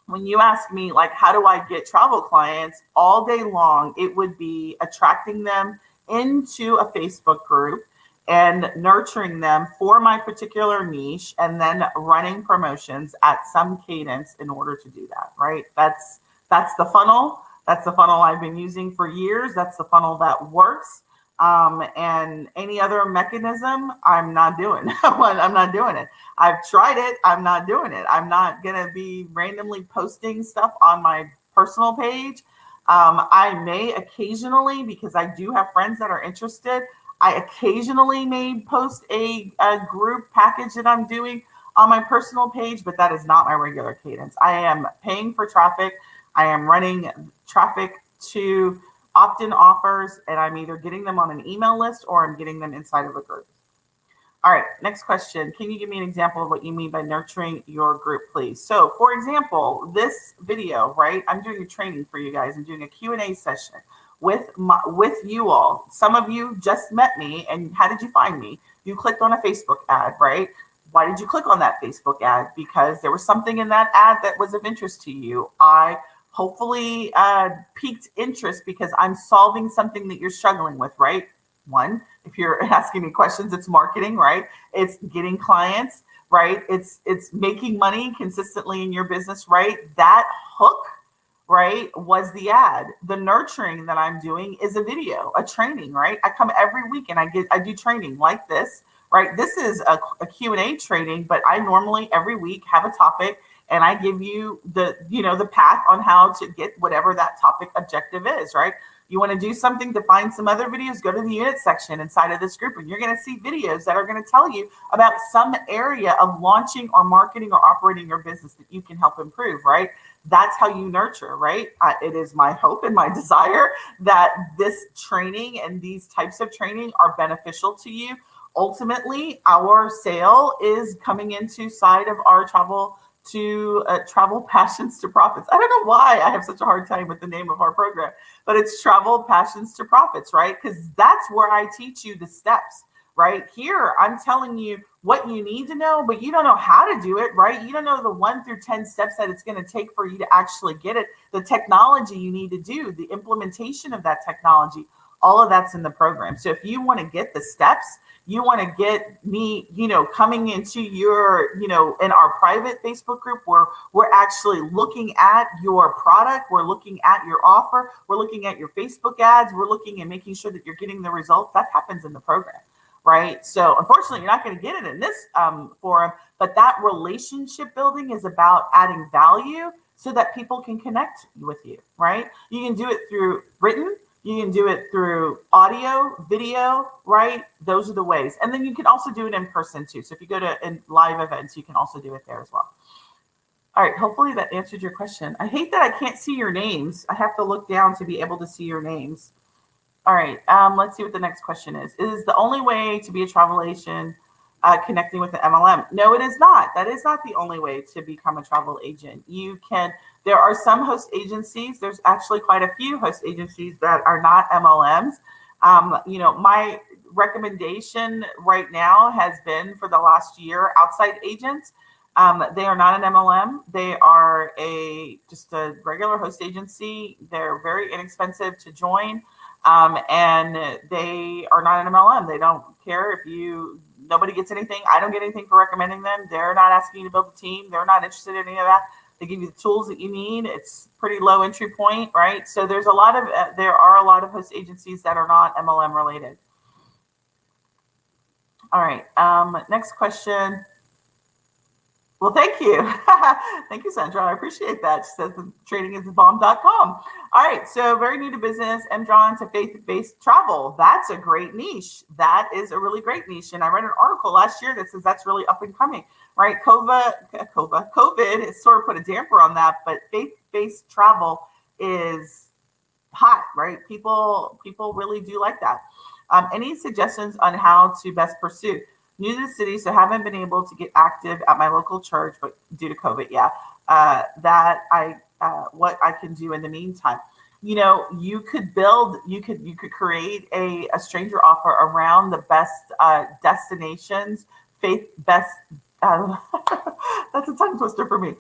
when you ask me, like, how do I get travel clients all day long, it would be attracting them into a Facebook group and nurturing them for my particular niche, and then running promotions at some cadence in order to do that, right? That's the funnel. That's the funnel I've been using for years. That's the funnel that works. And any other mechanism, I'm not doing. I'm not doing it. I've tried it. I'm not doing it. I'm not going to be randomly posting stuff on my personal page I may occasionally, because I do have friends that are interested, I occasionally may post a group package that I'm doing on my personal page, but that is not my regular cadence. I am paying for traffic. I am running traffic to opt-in offers, and I'm either getting them on an email list or I'm getting them inside of a group. All right, next question. Can you give me an example of what you mean by nurturing your group, please? So, for example, this video, right? I'm doing a training for you guys. I'm doing a Q&A session with you all. Some of you just met me, and how did you find me? You clicked on a Facebook ad, right? Why did you click on that Facebook ad? Because there was something in that ad that was of interest to you. I hopefully piqued interest because I'm solving something that you're struggling with, right? One, if you're asking me questions, it's marketing, right? It's getting clients, right? It's making money consistently in your business, right? That hook, right, was the ad. The nurturing that I'm doing is a video, a training, right? I come every week and I do training like this, right? This is a Q&A training, but I normally every week have a topic and I give you the path on how to get whatever that topic objective is, right? You want to do something to find some other videos, go to the unit section inside of this group, and you're going to see videos that are going to tell you about some area of launching or marketing or operating your business that you can help improve, right? That's how you nurture, right? It is my hope and my desire that this training and these types of training are beneficial to you. Ultimately, our sale is coming into side of our travel passions to profits. I don't know why I have such a hard time with the name of our program, but it's travel passions to profits, right? Because that's where I teach you the steps, right? Here, I'm telling you what you need to know, but you don't know how to do it, right? You don't know the 1 through 10 steps that it's going to take for you to actually get it, the technology you need to do, the implementation of that technology, all of that's in the program. So if you want to get the steps, you want to get me, coming into your, in our private Facebook group where we're actually looking at your product, we're looking at your offer, we're looking at your Facebook ads, we're looking and making sure that you're getting the results. That happens in the program, right? So unfortunately, you're not going to get it in this forum, but that relationship building is about adding value so that people can connect with you, right? You can do it through written. You can do it through audio, video, right? Those are the ways. And then you can also do it in person too. So if you go to live events, you can also do it there as well. All right, hopefully that answered your question. I hate that I can't see your names. I have to look down to be able to see your names. All right, let's see what the next question is. Is the only way to be a travel agent connecting with the MLM? No, it is not. That is not the only way to become a travel agent. There are some host agencies. There's actually quite a few host agencies that are not MLMs. My recommendation right now has been for the last year, outside agents. They are not an MLM. They are just a regular host agency. They're very inexpensive to join. And they are not an MLM. They don't care if nobody gets anything. I don't get anything for recommending them. They're not asking you to build a team. They're not interested in any of that. They give you the tools that you need. It's pretty low entry point, right? So there are a lot of host agencies that are not MLM related. All right. Next question. Well, thank you. Thank you, Sandra. I appreciate that. She says the tradingisthebomb.com. All right. So very new to business. I'm drawn to faith-based travel. That's a great niche. That is a really great niche. And I read an article last year that says that's really up and coming, right? COVID has sort of put a damper on that, but faith-based travel is hot, right? People really do like that. Any suggestions on how to best pursue? New to the city, so haven't been able to get active at my local church, but due to COVID, what I can do in the meantime. You could create a stranger offer around the best destinations, faith-best, that's a tongue twister for me,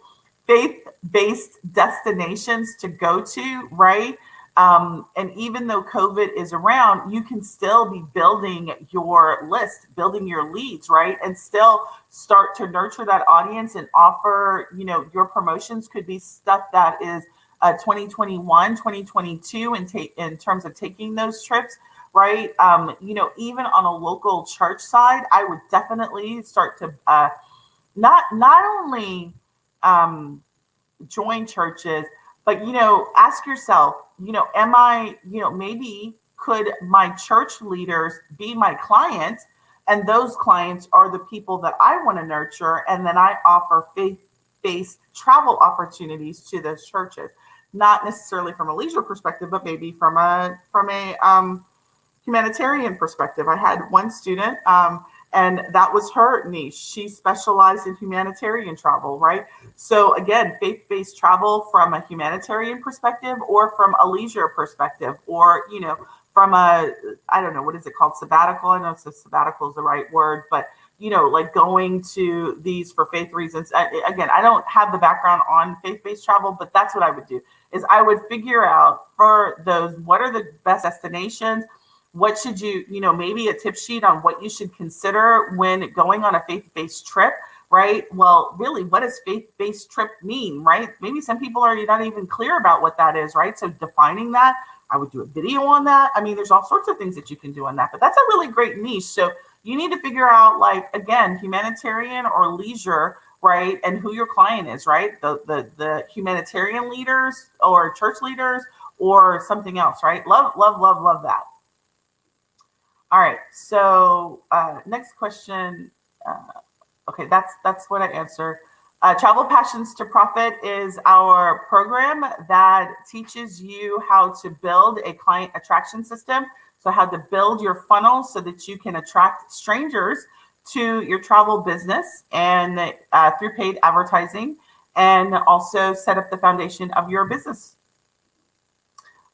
faith-based destinations to go to, right? And even though COVID is around, you can still be building your list, building your leads, right? And still start to nurture that audience and offer, your promotions could be stuff that is 2021, 2022 in terms of taking those trips, right? Even on a local church side, I would definitely start to not only join churches, But, ask yourself, am I, maybe could my church leaders be my clients? And those clients are the people that I want to nurture. And then I offer faith-based travel opportunities to those churches, not necessarily from a leisure perspective, but maybe from a humanitarian perspective. I had one student, and that was her niche. She specialized in humanitarian travel, right? So again, faith-based travel from a humanitarian perspective, or from a leisure perspective, or, from a, I don't know, what is it called? Sabbatical. I know sabbatical is the right word, but, like going to these for faith reasons. Again, I don't have the background on faith-based travel, but that's what I would do, is I would figure out for those, what are the best destinations? What should you, maybe a tip sheet on what you should consider when going on a faith-based trip, right? Well, really, what does faith-based trip mean, right? Maybe some people are not even clear about what that is, right? So defining that, I would do a video on that. I mean, there's all sorts of things that you can do on that, but that's a really great niche. So you need to figure out, like, again, humanitarian or leisure, right? And who your client is, right? The humanitarian leaders or church leaders or something else, right? Love that. All right, so next question. Okay, that's what I answered. Travel Passions to Profit is our program that teaches you how to build a client attraction system. So how to build your funnel so that you can attract strangers to your travel business, and through paid advertising, and also set up the foundation of your business.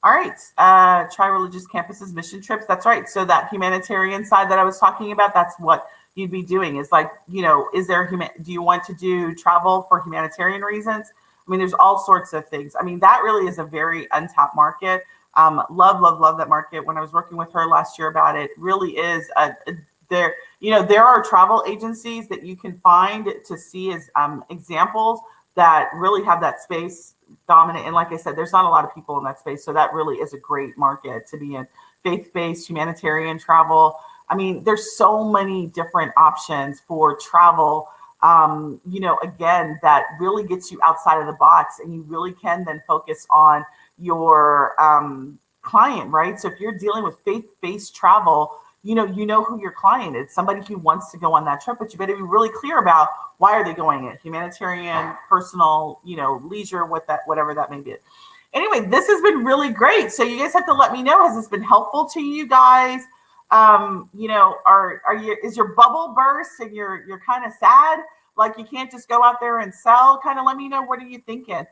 All right, tri-religious campuses, mission trips. That's right. So that humanitarian side that I was talking about, that's what you'd be doing, is like, is there do you want to do travel for humanitarian reasons? I mean, there's all sorts of things. I mean, that really is a very untapped market. Love that market. When I was working with her last year about it, really is there are travel agencies that you can find to see as examples that really have that space dominant. And like I said, there's not a lot of people in that space. So that really is a great market to be in. Faith-based humanitarian travel. I mean, there's so many different options for travel, again, that really gets you outside of the box, and you really can then focus on your client, right? So if you're dealing with faith-based travel, you know who your client is, somebody who wants to go on that trip, but you better be really clear about why are they going it, humanitarian, personal, leisure, whatever that may be. Anyway, this has been really great. So you guys have to let me know, has this been helpful to you guys? Is your bubble burst and you're kind of sad, like you can't just go out there and sell? Kind of let me know, what are you thinking?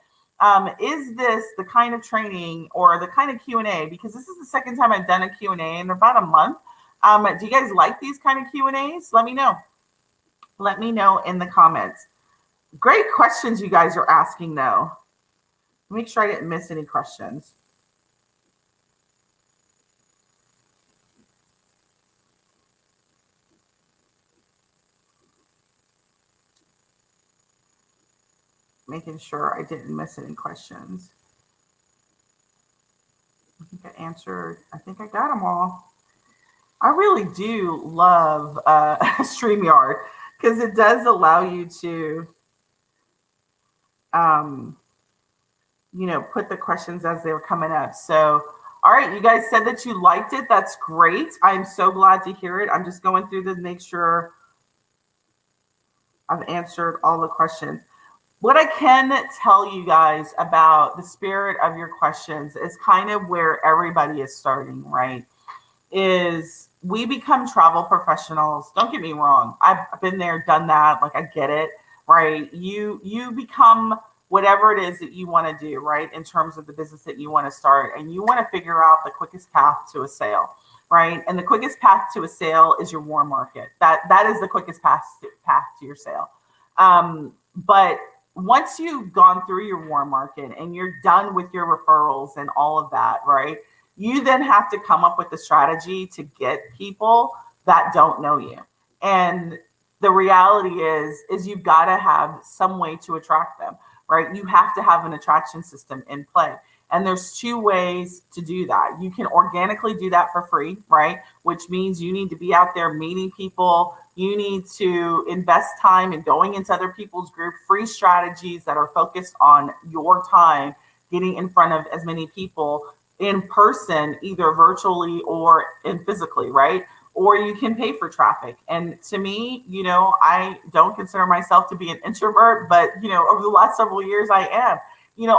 Is this the kind of training or the kind of Q&A? Because this is the second time I've done a Q&A in about a month. Do you guys like these kind of Q&As? Let me know. Let me know in the comments. Great questions you guys are asking, though. Make sure I didn't miss any questions. Making sure I didn't miss any questions. I think I answered. I think I got them all. I really do love StreamYard, because it does allow you to, put the questions as they were coming up. So, all right, you guys said that you liked it. That's great. I'm so glad to hear it. I'm just going through to make sure I've answered all the questions. What I can tell you guys about the spirit of your questions is kind of where everybody is starting, right? Is we become travel professionals. Don't get me wrong. I've been there, done that. Like, I get it, right? You become whatever it is that you want to do, right? In terms of the business that you want to start, and you want to figure out the quickest path to a sale, right? And the quickest path to a sale is your warm market. That is the quickest path to your sale. But once you've gone through your warm market and you're done with your referrals and all of that, right? You then have to come up with a strategy to get people that don't know you. And the reality is you've got to have some way to attract them, right? You have to have an attraction system in play. And there's two ways to do that. You can organically do that for free, right? Which means you need to be out there meeting people. You need to invest time in going into other people's group, free strategies that are focused on your time getting in front of as many people in person, either virtually or in physically, right? Or you can pay for traffic. And to me, I don't consider myself to be an introvert, but, over the last several years, I am.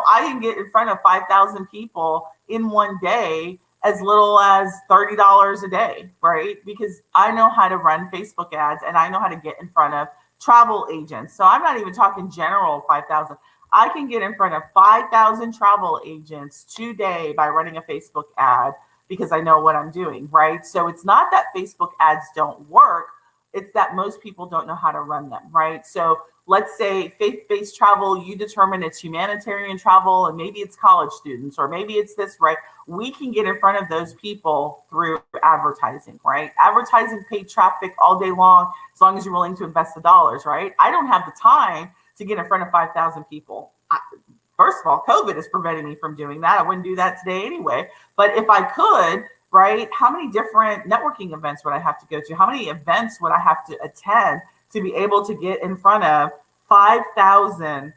I can get in front of 5,000 people in one day as little as $30 a day, right? Because I know how to run Facebook ads and I know how to get in front of travel agents. So I'm not even talking general 5,000. I can get in front of 5,000 travel agents today by running a Facebook ad because I know what I'm doing, right? So it's not that Facebook ads don't work. It's that most people don't know how to run them, right? So let's say faith-based travel, you determine it's humanitarian travel, and maybe it's college students, or maybe it's this, right? We can get in front of those people through advertising, right? Advertising paid traffic all day long, as long as you're willing to invest the dollars, right? I don't have the time to get in front of 5,000 people. First of all, COVID is preventing me from doing that. I wouldn't do that today anyway. But if I could, right, how many different networking events would I have to go to? How many events would I have to attend to be able to get in front of 5,000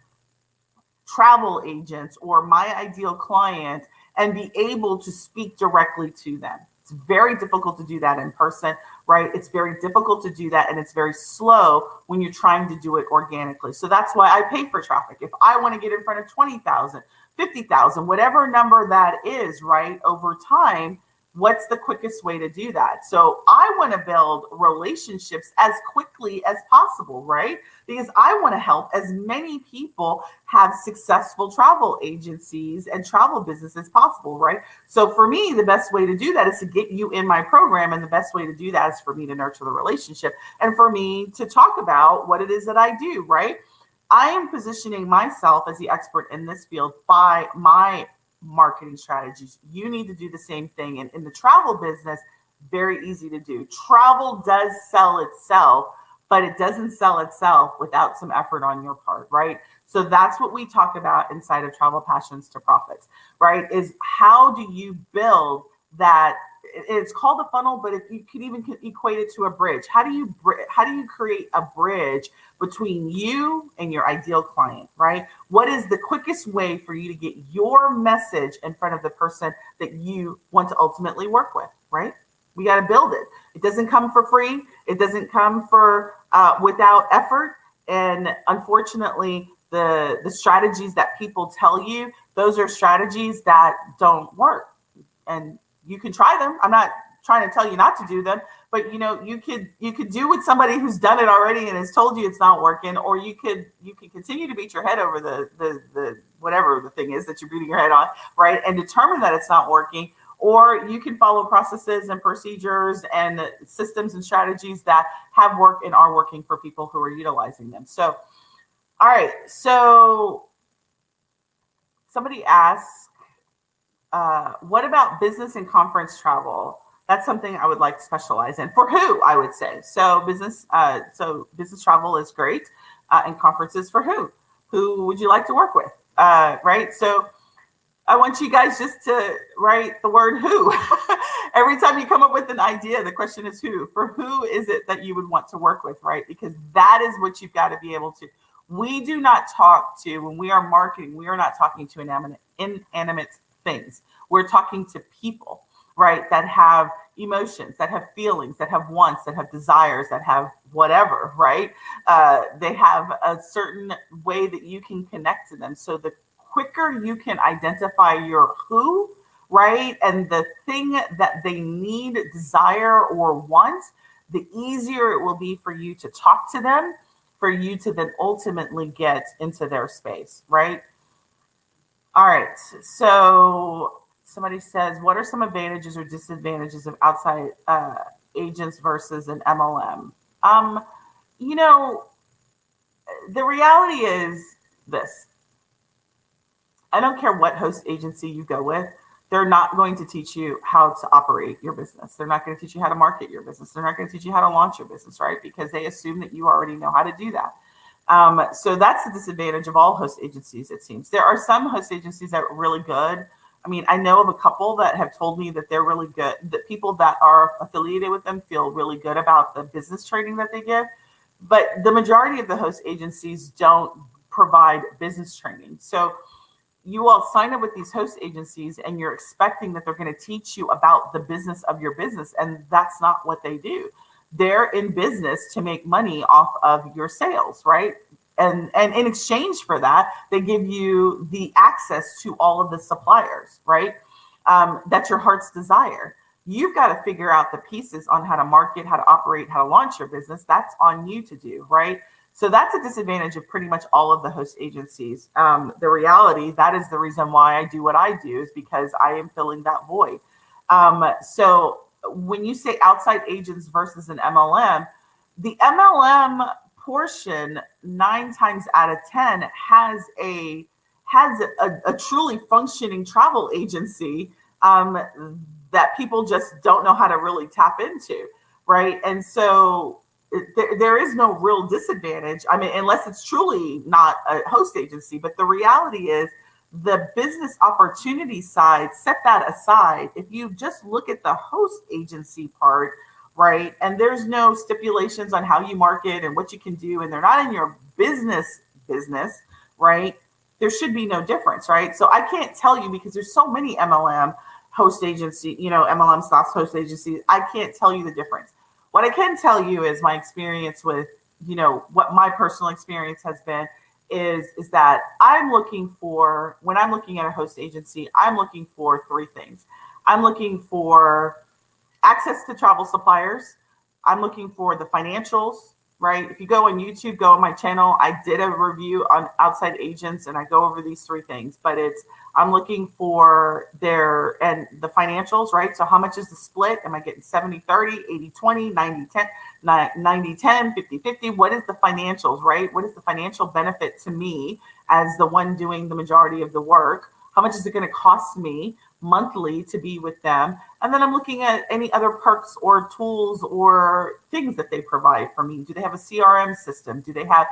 travel agents or my ideal client and be able to speak directly to them? It's very difficult to do that in person, right? It's very difficult to do that, and it's very slow when you're trying to do it organically. So that's why I pay for traffic. If I want to get in front of 20,000, 50,000, whatever number that is, right, over time, what's the quickest way to do that? So I want to build relationships as quickly as possible, right? Because I want to help as many people have successful travel agencies and travel business as possible, right? So for me, the best way to do that is to get you in my program. And the best way to do that is for me to nurture the relationship and for me to talk about what it is that I do, right? I am positioning myself as the expert in this field by my marketing strategies. You need to do the same thing. And in the travel business, very easy to do. Travel does sell itself, but it doesn't sell itself without some effort on your part, right? So that's what we talk about inside of Travel Passions to Profits, right? Is how do you build that? It's called a funnel, but if you could even equate it to a bridge. How do you create a bridge between you and your ideal client, right? What is the quickest way for you to get your message in front of the person that you want to ultimately work with, right? We got to build it. It doesn't come for free. It doesn't come for without effort. And unfortunately, the strategies that people tell you, those are strategies that don't work. And you can try them. I'm not trying to tell you not to do them, but you could do with somebody who's done it already and has told you it's not working, or you could continue to beat your head over the whatever the thing is that you're beating your head on, right? And determine that it's not working, or you can follow processes and procedures and systems and strategies that have worked and are working for people who are utilizing them. So, all right. So somebody asked, what about business and conference travel? That's something I would like to specialize in. For who, I would say. So business travel is great, and conferences for who? Who would you like to work with? Right. So I want you guys just to write the word who. Every time you come up with an idea, the question is who. For who is it that you would want to work with, right? Because that is what you've got to be able to. We do not talk to, when we are marketing, we are not talking to inanimate things. We're talking to people, right, that have emotions, that have feelings, that have wants, that have desires, that have whatever, right? They have a certain way that you can connect to them. So the quicker you can identify your who, right, and the thing that they need, desire, or want, the easier it will be for you to talk to them, for you to then ultimately get into their space, right? All right, so somebody says, what are some advantages or disadvantages of outside agents versus an MLM? The reality is this. I don't care what host agency you go with. They're not going to teach you how to operate your business. They're not going to teach you how to market your business. They're not going to teach you how to launch your business, right? Because they assume that you already know how to do that. So that's the disadvantage of all host agencies, it seems. There are some host agencies that are really good. I mean, I know of a couple that have told me that they're really good, that people that are affiliated with them feel really good about the business training that they give. But the majority of the host agencies don't provide business training. So, you all sign up with these host agencies and you're expecting that they're going to teach you about the business of your business. And that's not what they do. They're in business to make money off of your sales, right? And in exchange for that, they give you the access to all of the suppliers, right? That's your heart's desire. You've got to figure out the pieces on how to market, how to operate, how to launch your business. That's on you to do, right? So that's a disadvantage of pretty much all of the host agencies. The reality, that is the reason why I do what I do, is because I am filling that void. So when you say outside agents versus an MLM, the MLM portion 9 times out of 10 has a truly functioning travel agency that people just don't know how to really tap into, right? And so there is no real disadvantage. I mean, unless it's truly not a host agency, but the reality is the business opportunity side, set that aside. If you just look at the host agency part, right, and there's no stipulations on how you market and what you can do, and they're not in your business, right, there should be no difference, right? So I can't tell you, because there's so many MLM host agency, MLM/host agencies, I can't tell you the difference. What I can tell you is my experience with, what my personal experience has been is that I'm looking for, when I'm looking at a host agency, I'm looking for 3 things. I'm looking for access to travel suppliers. I'm looking for the financials, right? If you go on YouTube, go on my channel, I did a review on outside agents and I go over these 3 things, but I'm looking for and the financials, right? So how much is the split? Am I getting 70-30, 80-20, 90-10, 90-10, 50-50? What is the financials, right? What is the financial benefit to me as the one doing the majority of the work? How much is it going to cost me monthly to be with them? And then I'm looking at any other perks or tools or things that they provide for me. Do they have a CRM system? Do they have,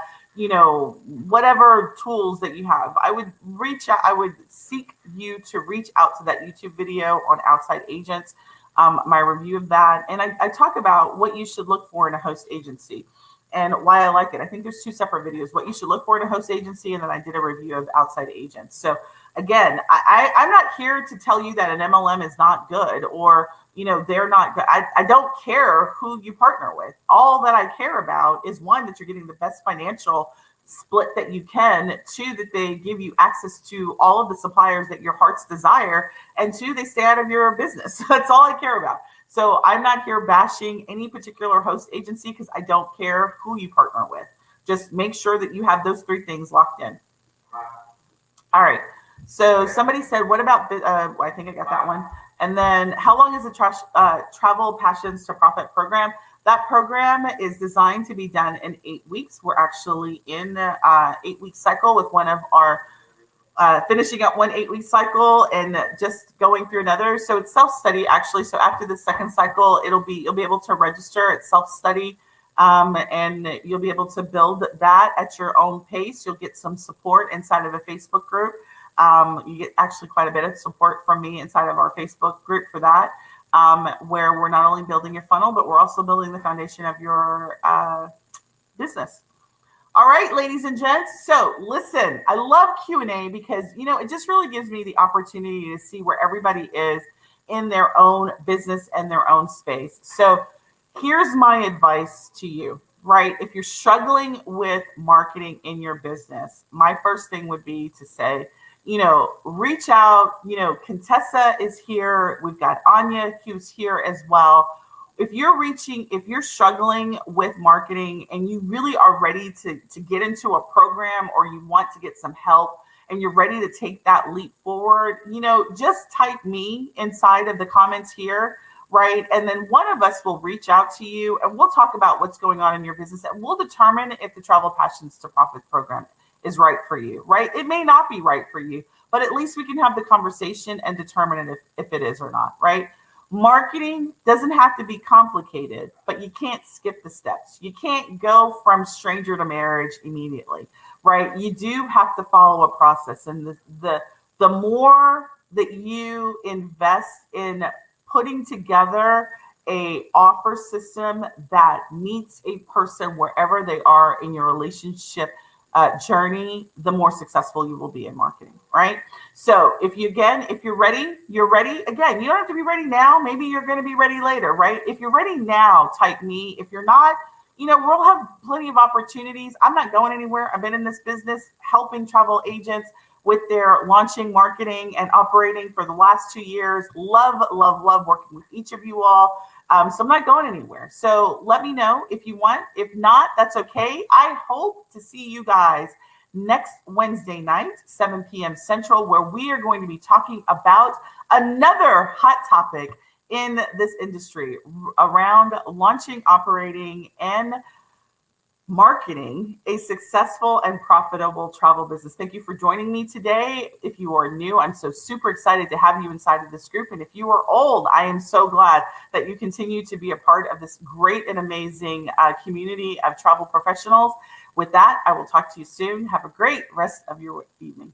whatever tools that you have? I would seek you to reach out to that YouTube video on outside agents, my review of that. And I talk about what you should look for in a host agency and why I like it. I think there's 2 separate videos, what you should look for in a host agency, and then I did a review of outside agents. So again, I'm not here to tell you that an MLM is not good or, they're not good. I don't care who you partner with. All that I care about is, 1, that you're getting the best financial split that you can, 2, that they give you access to all of the suppliers that your heart's desire, and 2, they stay out of your business. That's all I care about. So I'm not here bashing any particular host agency, because I don't care who you partner with. Just make sure that you have those 3 things locked in. All right. So somebody said, what about, I think I got that one. And then how long is the Travel Passions to Profit program? That program is designed to be done in 8 weeks. We're actually in the 8-week cycle with one of our, finishing up one 8-week cycle and just going through another. So it's self-study actually. So after the second cycle, you'll be able to register. It's self-study. And you'll be able to build that at your own pace. You'll get some support inside of a Facebook group. You get actually quite a bit of support from me inside of our Facebook group for that, where we're not only building your funnel, but we're also building the foundation of your business. All right, ladies and gents. So listen, I love Q&A because, it just really gives me the opportunity to see where everybody is in their own business and their own space. So here's my advice to you, right? If you're struggling with marketing in your business, my first thing would be to say, reach out. Contessa is here. We've got Anya who's here as well. If you're struggling with marketing and you really are ready to get into a program, or you want to get some help and you're ready to take that leap forward, just type me inside of the comments here, right? And then one of us will reach out to you and we'll talk about what's going on in your business, and we'll determine if the Travel Passions to Profit program is right for you, right? It may not be right for you, but at least we can have the conversation and determine if it is or not, right? Marketing doesn't have to be complicated, but you can't skip the steps. You can't go from stranger to marriage immediately, right? You do have to follow a process. And the more that you invest in putting together a offer system that meets a person wherever they are in your relationship journey, the more successful you will be in marketing, right? So if you're ready, you're ready. Again, you don't have to be ready now. Maybe you're going to be ready later, right? If you're ready now, type me. If you're not, we'll have plenty of opportunities. I'm not going anywhere. I've been in this business helping travel agents with their launching, marketing, and operating for the last 2 years. Love, love, love working with each of you all. So I'm not going anywhere. So let me know if you want. If not, that's okay. I hope to see you guys next Wednesday night, 7 p.m. Central, where we are going to be talking about another hot topic in this industry around launching, operating, and marketing a successful and profitable travel business. Thank you for joining me today. If you are new, I'm so super excited to have you inside of this group. And if you are old, I am so glad that you continue to be a part of this great and amazing community of travel professionals. With that, I will talk to you soon. Have a great rest of your evening.